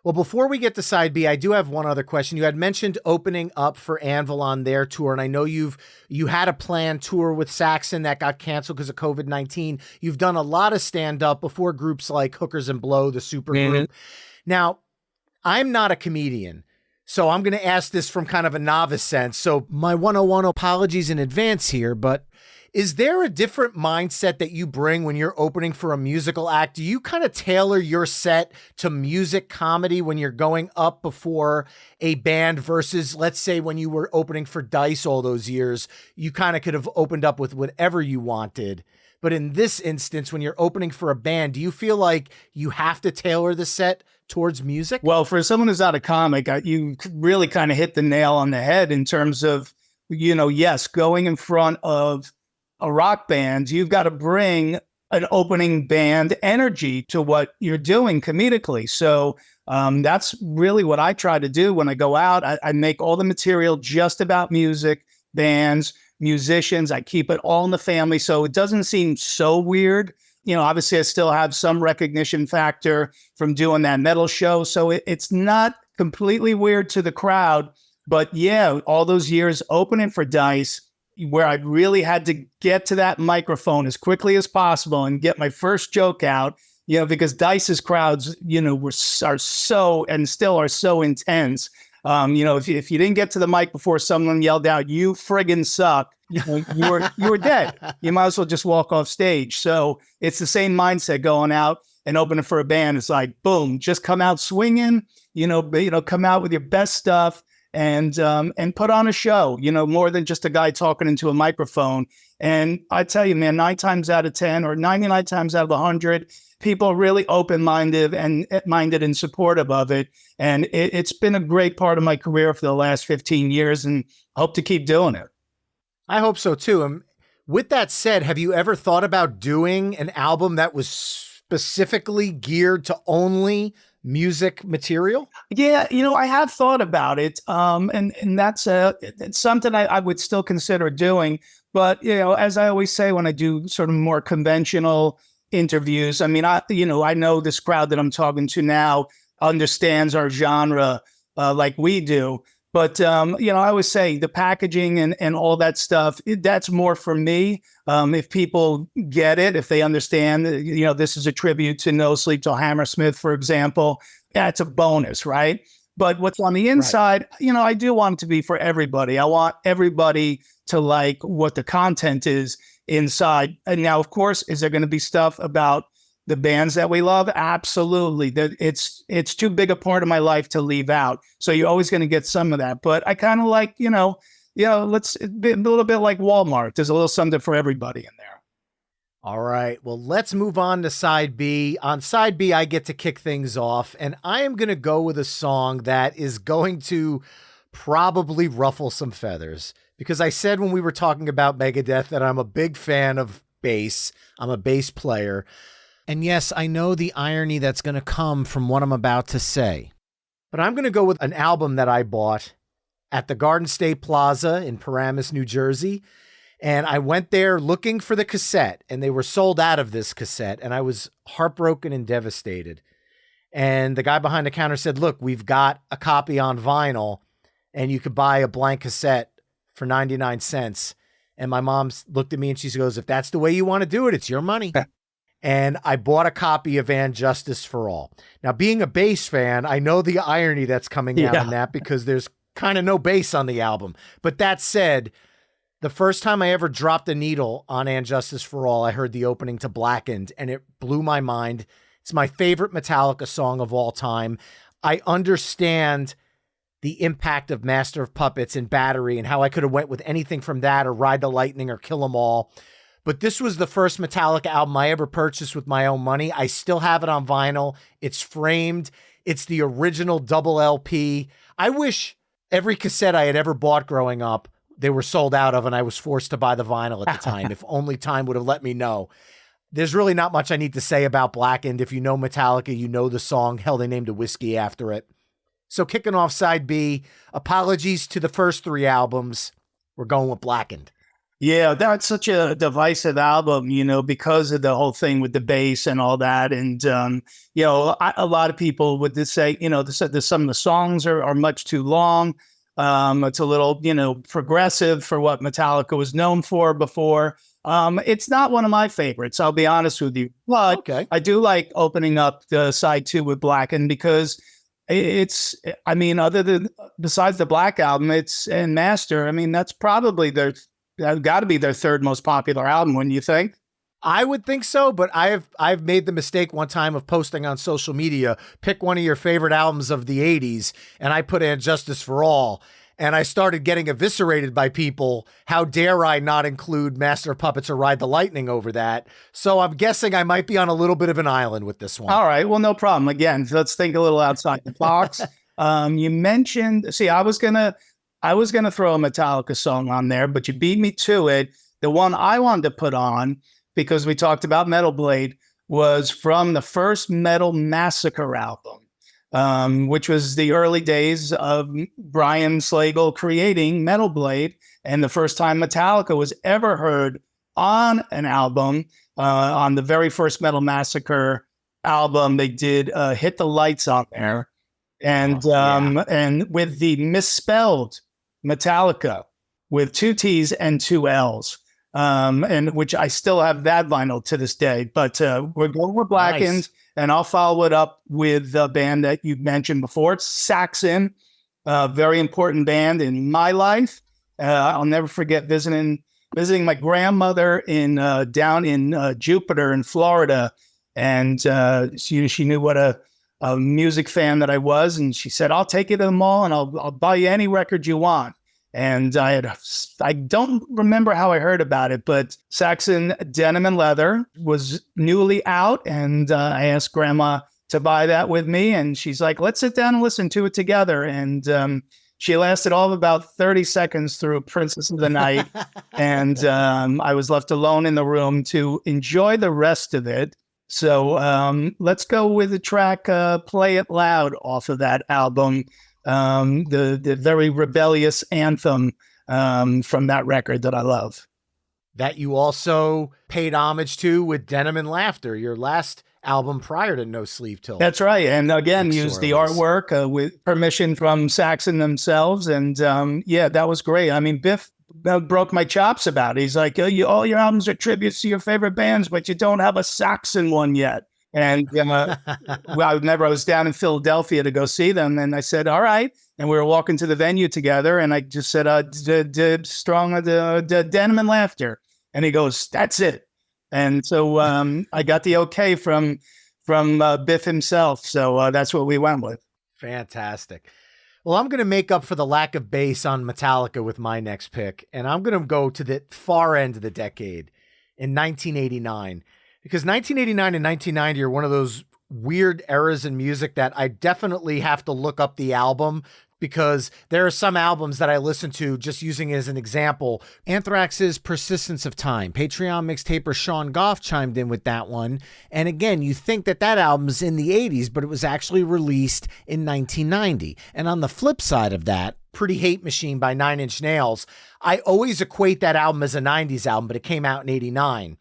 Well, before we get to side B, I do have one other question. You had mentioned opening up for Anvil on their tour, and I know you had a planned tour with Saxon that got canceled because of COVID-19. You've done a lot of stand-up before groups like Hookers and Blow, the super group. Now, I'm not a comedian, so I'm going to ask this from kind of a novice sense. So my 101 apologies in advance here, but is there a different mindset that you bring when you're opening for a musical act? Do you kind of tailor your set to music comedy when you're going up before a band versus, let's say, when you were opening for Dice all those years, you kind of could have opened up with whatever you wanted? But in this instance, when you're opening for a band, do you feel like you have to tailor the set towards music? Well, for someone who's not a comic, you really kind of hit the nail on the head in terms of, yes, going in front of a rock band, you've got to bring an opening band energy to what you're doing comedically. So that's really what I try to do when I go out. I make all the material just about music, bands, musicians. I keep it all in the family, so it doesn't seem so weird. Obviously I still have some recognition factor from doing that metal show, so it's not completely weird to the crowd, But yeah, all those years opening for Dice, where I really had to get to that microphone as quickly as possible and get my first joke out, because Dice's crowds, are so and still are so intense. If you didn't get to the mic before someone yelled out, "You friggin' suck," you were dead. You might as well just walk off stage. So it's the same mindset going out and opening for a band. It's like, boom, just come out swinging. Come out with your best stuff and put on a show. More than just a guy talking into a microphone. And I tell you, man, 9 times out of 10 or 99 times out of 100. People are really open-minded and supportive of it. And it's been a great part of my career for the last 15 years and hope to keep doing it. I hope so too. With that said, have you ever thought about doing an album that was specifically geared to only music material? Yeah, I have thought about it. And that's it's something I would still consider doing. But, as I always say, when I do sort of more conventional interviews, I mean, I know this crowd that I'm talking to now understands our genre like we do. But, I always say the packaging and all that stuff, that's more for me. If people get it, if they understand, this is a tribute to No Sleep Till Hammersmith, for example, that's a bonus, right? But what's on the inside, right. I do want it to be for everybody. I want everybody to like what the content is inside. And now, of course, is there going to be stuff about the bands that we love? Absolutely. It's too big a part of my life to leave out. So you're always going to get some of that. But I kind of like, let's be a little bit like Walmart. There's a little something for everybody in there. All right. Well, let's move on to side B. On side B, I get to kick things off, and I am going to go with a song that is going to probably ruffle some feathers, because I said when we were talking about Megadeth that I'm a big fan of bass. I'm a bass player. And yes, I know the irony that's going to come from what I'm about to say, but I'm going to go with an album that I bought at the Garden State Plaza in Paramus, New Jersey. And I went there looking for the cassette, and they were sold out of this cassette, and I was heartbroken and devastated. And the guy behind the counter said, "Look, we've got a copy on vinyl, and you could buy a blank cassette for 99 cents. And my mom looked at me and she goes, "If that's the way you want to do it, it's your money." And I bought a copy of And Justice for All. Now, being a bass fan, I know the irony that's coming out in that, because there's kind of no bass on the album. But that said, the first time I ever dropped a needle on And Justice for All, I heard the opening to Blackened, and it blew my mind. It's my favorite Metallica song of all time. I understand the impact of Master of Puppets and Battery and how I could have went with anything from that or Ride the Lightning or Kill 'Em All. But this was the first Metallica album I ever purchased with my own money. I still have it on vinyl. It's framed. It's the original double LP. I wish every cassette I had ever bought growing up, they were sold out of, and I was forced to buy the vinyl at the time. If only time would have let me know. There's really not much I need to say about Blackened. If you know Metallica, you know the song. Hell, they named a whiskey after it. So kicking off side B, apologies to the first 3 albums. We're going with Blackened. Yeah, that's such a divisive album, because of the whole thing with the bass and all that. And, a lot of people would just say, some of the songs are much too long. It's a little, progressive for what Metallica was known for before. It's not one of my favorites, I'll be honest with you. But okay. I do like opening up the side 2 with Blackened, because besides the Black Album, and Master, that's probably got to be their 3rd most popular album, wouldn't you think? I would think so, but I've made the mistake one time of posting on social media, pick one of your favorite albums of the 80s, and I put And Justice for All, and I started getting eviscerated by people. How dare I not include Master of Puppets or Ride the Lightning over that? So I'm guessing I might be on a little bit of an island with this one. All right, well, no problem. Again, let's think a little outside the box. You mentioned, I was gonna throw a Metallica song on there, but you beat me to it. The one I wanted to put on, because we talked about Metal Blade, was from the first Metal Massacre album, which was the early days of Brian Slagel creating Metal Blade, and the first time Metallica was ever heard on an album. On the very first Metal Massacre album, they did Hit the Lights on there. and with the misspelled Metallica with 2 T's and 2 L's. And which I still have that vinyl to this day, but we're going with Blackened. Nice. And I'll follow it up with a band that you mentioned before. It's Saxon, a very important band in my life. I'll never forget visiting my grandmother down in Jupiter in Florida, and she knew what a music fan that I was, and she said, "I'll take you to the mall and I'll buy you any record you want." And I don't remember how I heard about it, but Saxon Denim and Leather was newly out, and I asked Grandma to buy that with me, and she's like, "Let's sit down and listen to it together." And she lasted all of about 30 seconds through Princess of the Night, and I was left alone in the room to enjoy the rest of it. So let's go with the track Play It Loud off of that album. The very rebellious anthem from that record that I love. That you also paid homage to with Denim and Laughter, your last album prior to No Sleeve Till. That's right. And again, used the artwork with permission from Saxon themselves. And yeah, that was great. I mean, Biff broke my chops about it. He's like, all your albums are tributes to your favorite bands, but you don't have a Saxon one yet. And I was down in Philadelphia to go see them, and I said, "All right." And we were walking to the venue together, and I just said, "Strong the Denim and Laughter," and he goes, "That's it." And so I got the okay from Biff himself. So that's what we went with. Fantastic. Well, I'm going to make up for the lack of bass on Metallica with my next pick, and I'm going to go to the far end of the decade in 1989. Because 1989 and 1990 are one of those weird eras in music that I definitely have to look up the album, because there are some albums that I listen to, just using as an example, Anthrax's Persistence of Time. Patreon mixtaper Sean Goff chimed in with that one. And again, you think that album's in the 80s, but it was actually released in 1990. And on the flip side of that, Pretty Hate Machine by Nine Inch Nails, I always equate that album as a 90s album, but it came out in 89.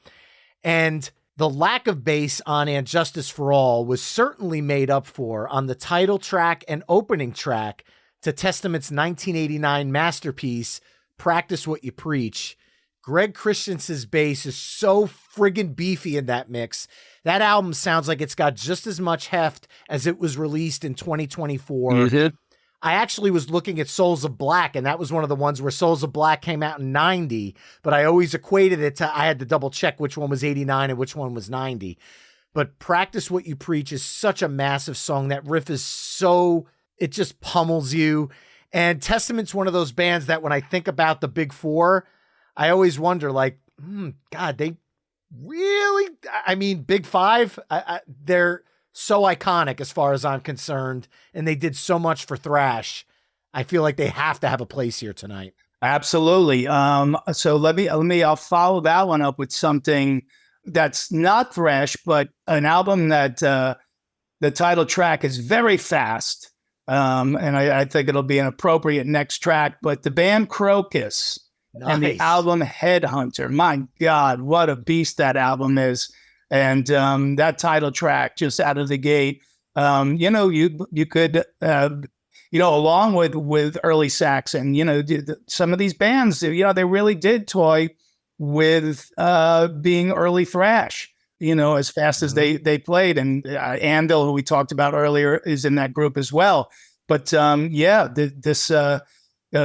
And the lack of bass on And Justice for All was certainly made up for on the title track and opening track to Testament's 1989 masterpiece, Practice What You Preach. Greg Christensen's bass is so friggin' beefy in that mix. That album sounds like it's got just as much heft as it was released in 2024. Mm-hmm. I actually was looking at Souls of Black, and that was one of the ones where Souls of Black came out in 90, but I always equated it to, I had to double check which one was 89 and which one was 90. But Practice What You Preach is such a massive song. That riff is so, it just pummels you. And Testament's one of those bands that when I think about the big four, I always wonder, like, God, they really, I mean, big five, they're so iconic as far as I'm concerned, and they did so much for thrash. I feel like they have to have a place here tonight. Absolutely. So I'll follow that one up with something that's not thrash, but an album that the title track is very fast. And I think it'll be an appropriate next track, but the band Crocus and the album Headhunter, my God, what a beast that album is. And that title track just out of the gate, you could, along with early Saxon, some of these bands, they really did toy with being early thrash, as fast as they played. And Andal, who we talked about earlier, is in that group as well. But this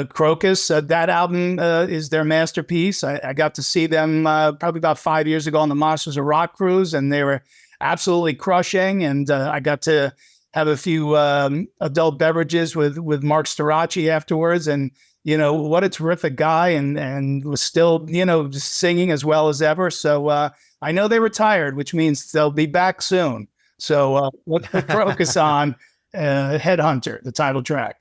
Crocus, that album is their masterpiece. I got to see them probably about 5 years ago on the Monsters of Rock cruise, and they were absolutely crushing. And I got to have a few adult beverages with Mark Storace afterwards. And, what a terrific guy, and was still, just singing as well as ever. So I know they retired, which means they'll be back soon. So let's put Crocus on Headhunter, the title track.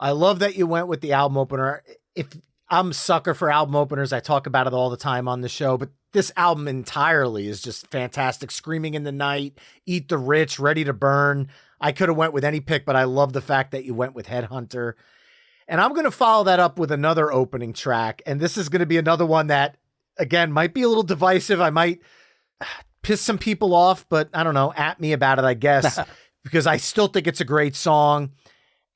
I love that you went with the album opener. If I'm a sucker for album openers, I talk about it all the time on the show, but this album entirely is just fantastic. Screaming in the Night, Eat the Rich, Ready to Burn. I could have went with any pick, but I love the fact that you went with Headhunter. And I'm going to follow that up with another opening track. And this is going to be another one that, again, might be a little divisive. I might piss some people off, but I don't know, at me about it, I guess. because I still think it's a great song.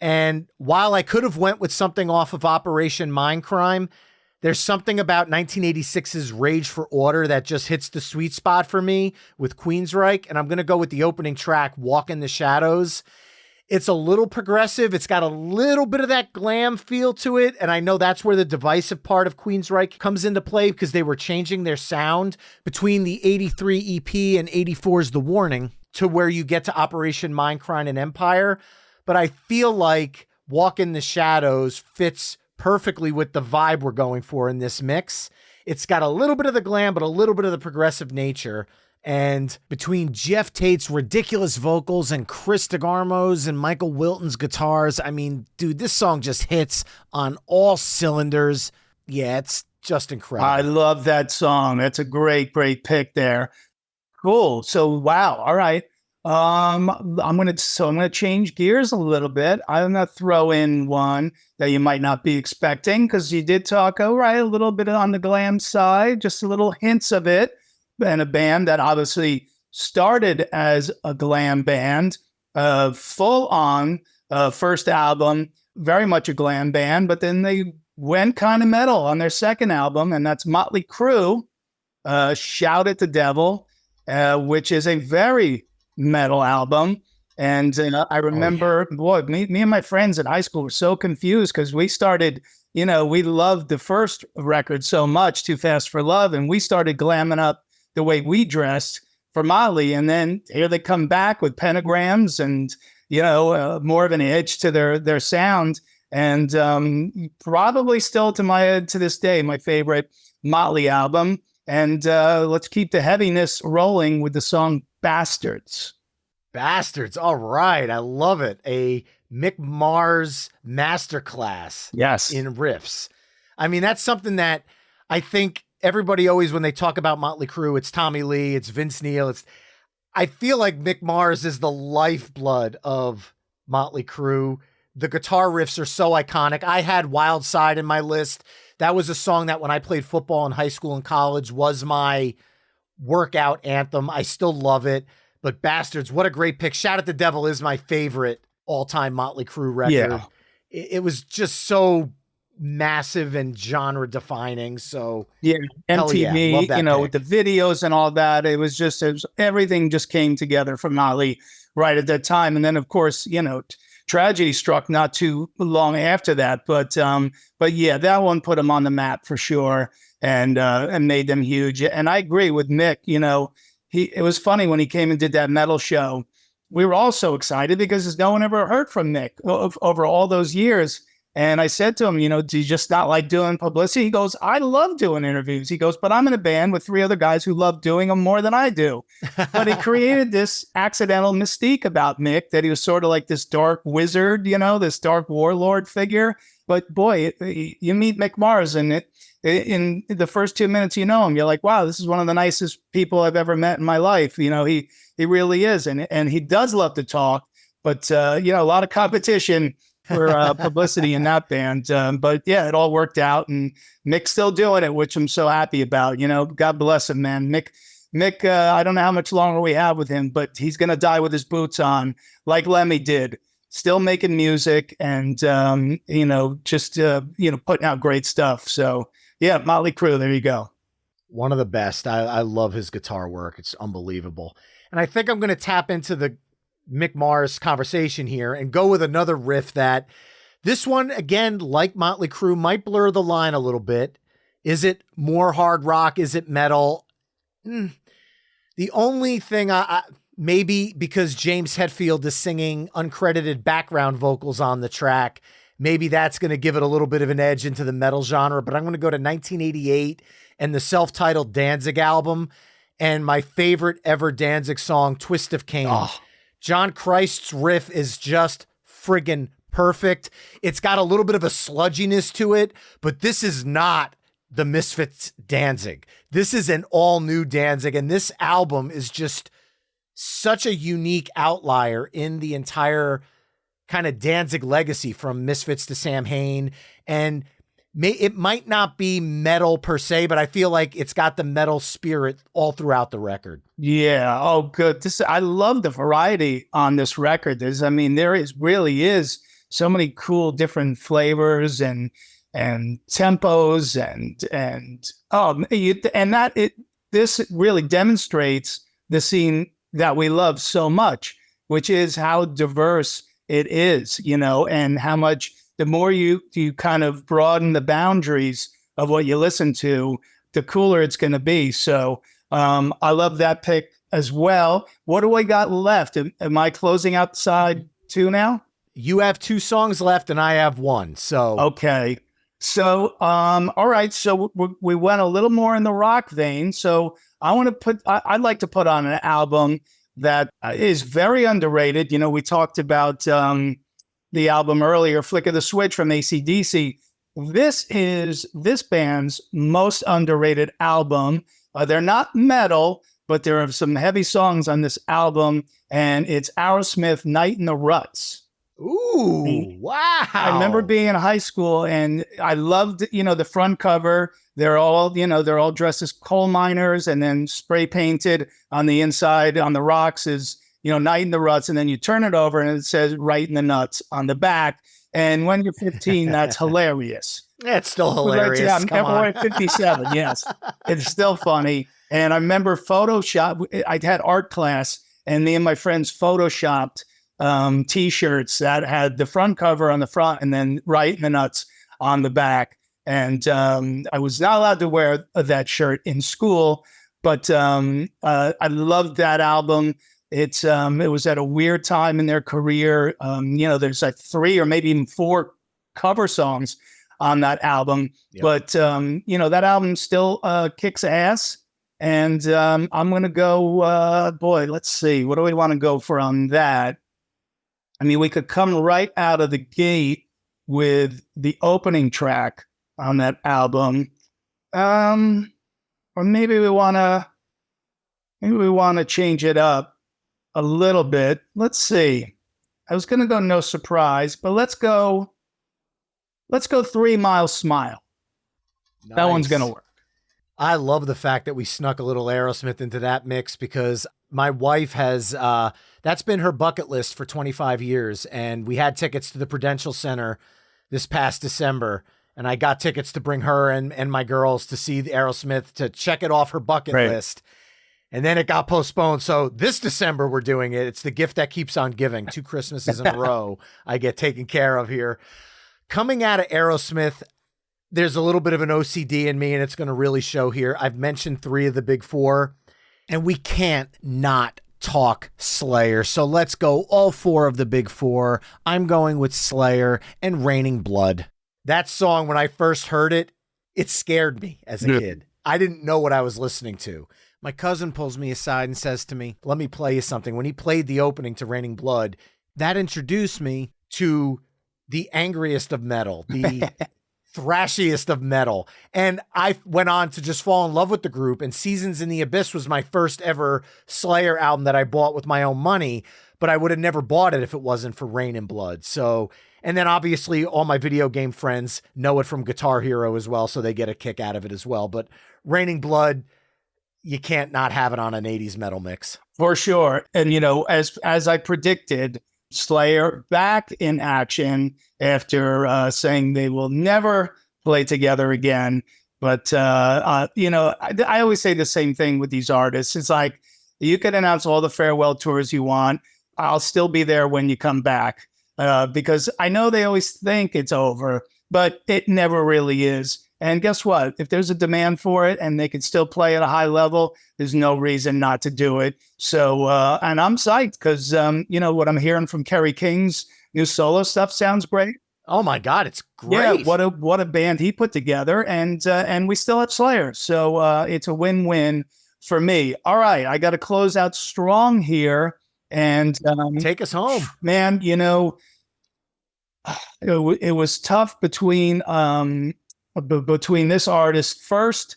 And while I could have went with something off of Operation Mindcrime, there's something about 1986's Rage for Order that just hits the sweet spot for me with Queensryche. And I'm going to go with the opening track, Walk in the Shadows. It's a little progressive. It's got a little bit of that glam feel to it. And I know that's where the divisive part of Queensryche comes into play, because they were changing their sound between the 83 EP and 84's The Warning to where you get to Operation Mindcrime and Empire. But I feel like Walk in the Shadows fits perfectly with the vibe we're going for in this mix. It's got a little bit of the glam, but a little bit of the progressive nature. And between Jeff Tate's ridiculous vocals and Chris DeGarmo's and Michael Wilton's guitars, I mean, dude, this song just hits on all cylinders. Yeah, it's just incredible. I love that song. That's a great pick there. Cool. So, wow. All right. I'm gonna change gears a little bit. I'm gonna throw in one that you might not be expecting, because you did talk, a little bit on the glam side, just a little hints of it. And a band that obviously started as a glam band, full on first album, very much a glam band, but then they went kind of metal on their second album, and that's Motley Crue, Shout at the Devil, which is a very metal album. And I remember, me and my friends at high school were so confused, because we started, we loved the first record so much, Too Fast for Love, and we started glamming up the way we dressed for Motley. And then here they come back with pentagrams and, more of an edge to their sound. And probably still to this day, my favorite Motley album. And let's keep the heaviness rolling with the song Bastards. Bastards. All right. I love it. A Mick Mars masterclass. Yes. In riffs. I mean, that's something that I think everybody always, when they talk about Motley Crue, it's Tommy Lee, it's Vince Neil. I feel like Mick Mars is the lifeblood of Motley Crue. The guitar riffs are so iconic. I had Wild Side in my list. That was a song that when I played football in high school and college was my workout anthem. I still love it. But Bastards, what a great pick. Shout at the Devil is my favorite all-time Motley Crue record. Yeah. It was just so massive and genre defining. So yeah, MTV, love that pick. With the videos and all that, everything just came together for Motley right at that time. And then of course, tragedy struck not too long after that, but yeah, that one put them on the map for sure, and made them huge. And I agree with Mick. It was funny when he came and did that metal show. We were all so excited because no one ever heard from Mick over all those years. And I said to him, do you just not like doing publicity? He goes, I love doing interviews. He goes, but I'm in a band with 3 other guys who love doing them more than I do. But he created this accidental mystique about Mick, that he was sort of like this dark wizard, this dark warlord figure. But boy, you meet Mick Mars, and in the first 2 minutes him, you're like, wow, this is one of the nicest people I've ever met in my life. He really is. And he does love to talk, but a lot of competition for publicity in that band. But yeah, it all worked out, and Mick's still doing it, which I'm so happy about. God bless him, man. Mick, I don't know how much longer we have with him, but he's going to die with his boots on, like Lemmy did, still making music and, putting out great stuff. So yeah, Motley Crue, there you go. One of the best. I love his guitar work. It's unbelievable. And I think I'm going to tap into the Mick Mars conversation here and go with another riff that this one, again, like Motley Crue, might blur the line a little bit. Is it more hard rock? Is it metal? The only thing maybe because James Hetfield is singing uncredited background vocals on the track, maybe that's going to give it a little bit of an edge into the metal genre, but I'm going to go to 1988 and the self-titled Danzig album and my favorite ever Danzig song, Twist of Cain. Oh. John Christ's riff is just friggin' perfect. It's got a little bit of a sludginess to it, but this is not the Misfits Danzig. This is an all new Danzig, and this album is just such a unique outlier in the entire kind of Danzig legacy, from Misfits to Sam Hain. And It might not be metal per se, but I feel like it's got the metal spirit all throughout the record. Yeah. Oh, good. I love the variety on this record. Really is so many cool different flavors and tempos this really demonstrates the scene that we love so much, which is how diverse it is, and how much the more you kind of broaden the boundaries of what you listen to, the cooler it's going to be. So I love that pick as well. What do I got left? Am I closing out side 2 now? You have 2 songs left and I have 1. So okay. So all right. So we went a little more in the rock vein. So I'd like to put on an album that is very underrated. We talked about the album earlier, Flick of the Switch from AC/DC. This is this band's most underrated album. They're not metal, but there are some heavy songs on this album, and it's Aerosmith, Night in the Ruts. Ooh, wow. I remember being in high school and I loved, the front cover. They're all dressed as coal miners, and then spray painted on the inside on the rocks is, Night in the Ruts. And then you turn it over and it says Right in the Nuts on the back. And when you're 15, that's hilarious. It's still hilarious. Yeah, I'm 57. Yes, it's still funny. And I remember Photoshop. I had art class, and me and my friends Photoshopped T-shirts that had the front cover on the front and then Right in the Nuts on the back. And I was not allowed to wear that shirt in school, but I loved that album. It was at a weird time in their career. There's like 3 or maybe even 4 cover songs on that album. Yep. But, that album still kicks ass. And I'm going to go, let's see. What do we want to go for on that? I mean, we could come right out of the gate with the opening track on that album. Or maybe we want to change it up a little bit. Let's see. I was going to go No Surprise, but let's go 3 Mile Smile. Nice. That one's going to work. I love the fact that we snuck a little Aerosmith into that mix, because my wife has, that's been her bucket list for 25 years. And we had tickets to the Prudential Center this past December. And I got tickets to bring her and my girls to see the Aerosmith, to check it off her bucket list. And then it got postponed. So this December, we're doing it. It's the gift that keeps on giving. 2 Christmases in a row I get taken care of here. Coming out of Aerosmith, there's a little bit of an OCD in me, and it's going to really show here. I've mentioned 3 of the big 4, and we can't not talk Slayer. So let's go all 4 of the big 4. I'm going with Slayer and Raining Blood. That song, when I first heard it, it scared me as a kid. I didn't know what I was listening to. My cousin pulls me aside and says to me, let me play you something. When he played the opening to Raining Blood, that introduced me to the angriest of metal, the thrashiest of metal. And I went on to just fall in love with the group. And Seasons in the Abyss was my first ever Slayer album that I bought with my own money, but I would have never bought it if it wasn't for Raining Blood. So, and then obviously all my video game friends know it from Guitar Hero as well, so they get a kick out of it as well. But Raining Blood, you can't not have it on an 80s metal mix. For sure. And, as I predicted, Slayer back in action after saying they will never play together again. But, I always say the same thing with these artists. It's like, you can announce all the farewell tours you want. I'll still be there when you come back, because I know they always think it's over, but it never really is. And guess what? If there's a demand for it and they can still play at a high level, there's no reason not to do it. So, and I'm psyched because, what I'm hearing from Kerry King's new solo stuff sounds great. Oh my God, it's great. Yeah, what a band he put together. And we still have Slayer. So it's a win-win for me. All right, I got to close out strong here. And take us home. Man, it was tough between this artist's first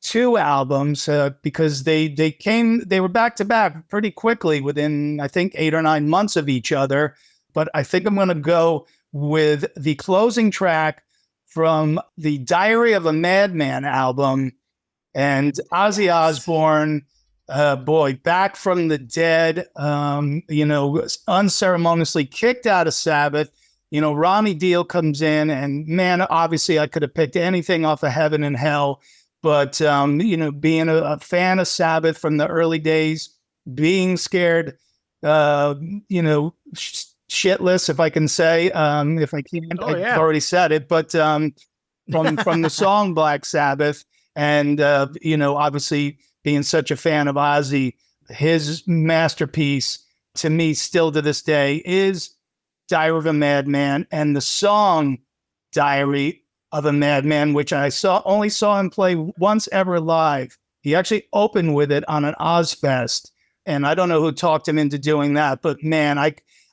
2 albums, because they were back to back pretty quickly within, I think, 8 or 9 months of each other. But I think I'm going to go with the closing track from the Diary of a Madman album. And Ozzy Osbourne, back from the dead, unceremoniously kicked out of Sabbath. Ronnie Deal comes in, and man, obviously I could have picked anything off of Heaven and Hell. But, being a fan of Sabbath from the early days, being scared, shitless, if I can say, if I can't, I've already said it, but from the song Black Sabbath, and, obviously being such a fan of Ozzy, his masterpiece to me still to this day is Diary of a Madman, and the song Diary of a Madman, which I only saw him play once ever live. He actually opened with it on an Ozfest, and I don't know who talked him into doing that, but man,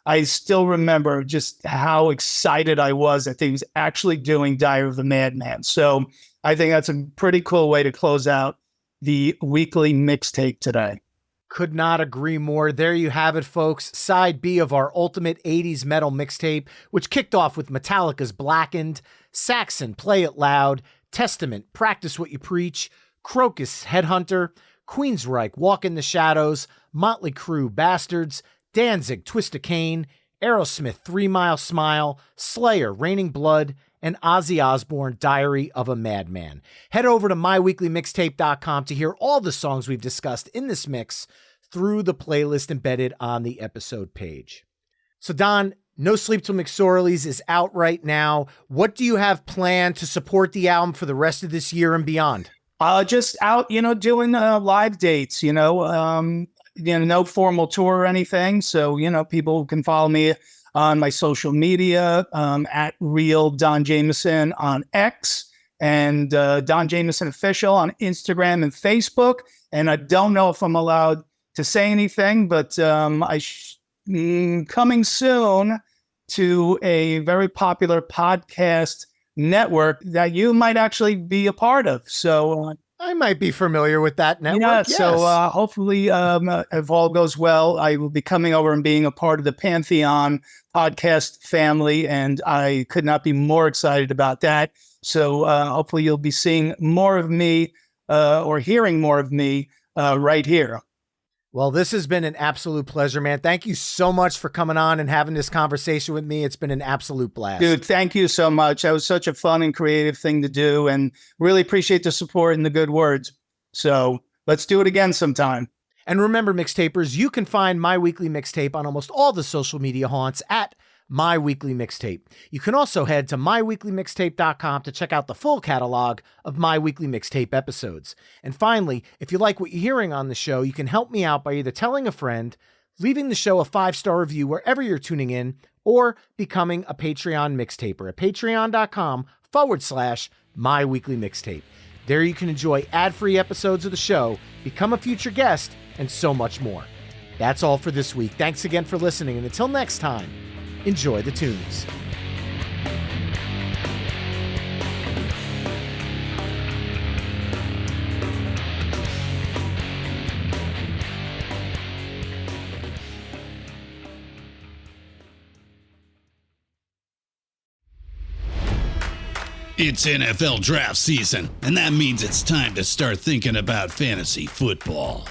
I still remember just how excited I was that he was actually doing Diary of a Madman. So I think that's a pretty cool way to close out the weekly mixtape today. Could not agree more. There you have it, folks. Side B of our ultimate 80s metal mixtape, which kicked off with Metallica's Blackened, Saxon, Play It Loud, Testament, Practice What You Preach, Crocus, Headhunter, Queensryche, Walk in the Shadows, Motley Crue, Bastards, Danzig, Twist a Cane, Aerosmith, 3 Mile Smile, Slayer, Raining Blood, and Ozzy Osbourne, Diary of a Madman. Head over to myweeklymixtape.com to hear all the songs we've discussed in this mix through the playlist embedded on the episode page. So Don, No Sleep Till McSorley's is out right now. What do you have planned to support the album for the rest of this year and beyond? Just out, doing live dates, no formal tour or anything. So, people can follow me on my social media, at Real Don Jamieson on X, and Don Jamieson Official on Instagram and Facebook. And I don't know if I'm allowed to say anything, but coming soon to a very popular podcast network that you might actually be a part of. So I might be familiar with that network. Yeah, yes. So hopefully, if all goes well, I will be coming over and being a part of the Pantheon podcast family, and I could not be more excited about that. So hopefully you'll be seeing more of me or hearing more of me right here. Well, this has been an absolute pleasure, man. Thank you so much for coming on and having this conversation with me. It's been an absolute blast. Dude, thank you so much. That was such a fun and creative thing to do, and really appreciate the support and the good words. So let's do it again sometime. And remember, mixtapers, you can find My Weekly Mixtape on almost all the social media haunts at My Weekly Mixtape. You can also head to myweeklymixtape.com to check out the full catalog of My Weekly Mixtape episodes. And finally, if you like what you're hearing on the show, you can help me out by either telling a friend, leaving the show a 5-star review wherever you're tuning in, or becoming a Patreon mixtaper at patreon.com/My Weekly Mixtape. There you can enjoy ad-free episodes of the show, become a future guest, and so much more. That's all for this week. Thanks again for listening, and until next time, enjoy the tunes. It's NFL draft season, and that means it's time to start thinking about fantasy football.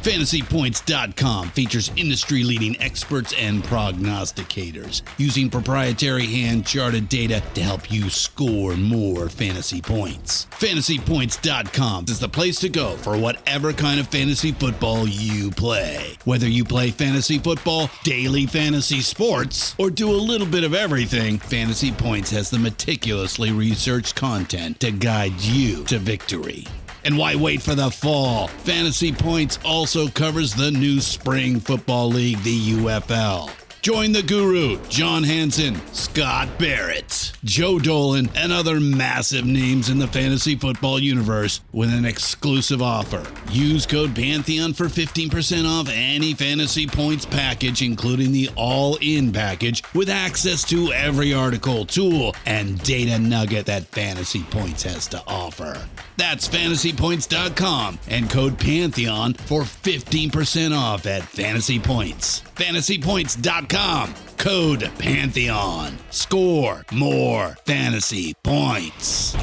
FantasyPoints.com features industry-leading experts and prognosticators using proprietary hand-charted data to help you score more fantasy points. FantasyPoints.com is the place to go for whatever kind of fantasy football you play. Whether you play fantasy football, daily fantasy sports, or do a little bit of everything, Fantasy Points has the meticulously researched content to guide you to victory. And why wait for the fall? Fantasy Points also covers the new spring football league, the UFL. Join the guru, John Hansen, Scott Barrett, Joe Dolan, and other massive names in the fantasy football universe with an exclusive offer. Use code Pantheon for 15% off any Fantasy Points package, including the all-in package, with access to every article, tool, and data nugget that Fantasy Points has to offer. That's FantasyPoints.com and code Pantheon for 15% off at Fantasy Points. FantasyPoints.com. Code Pantheon. Score more fantasy points.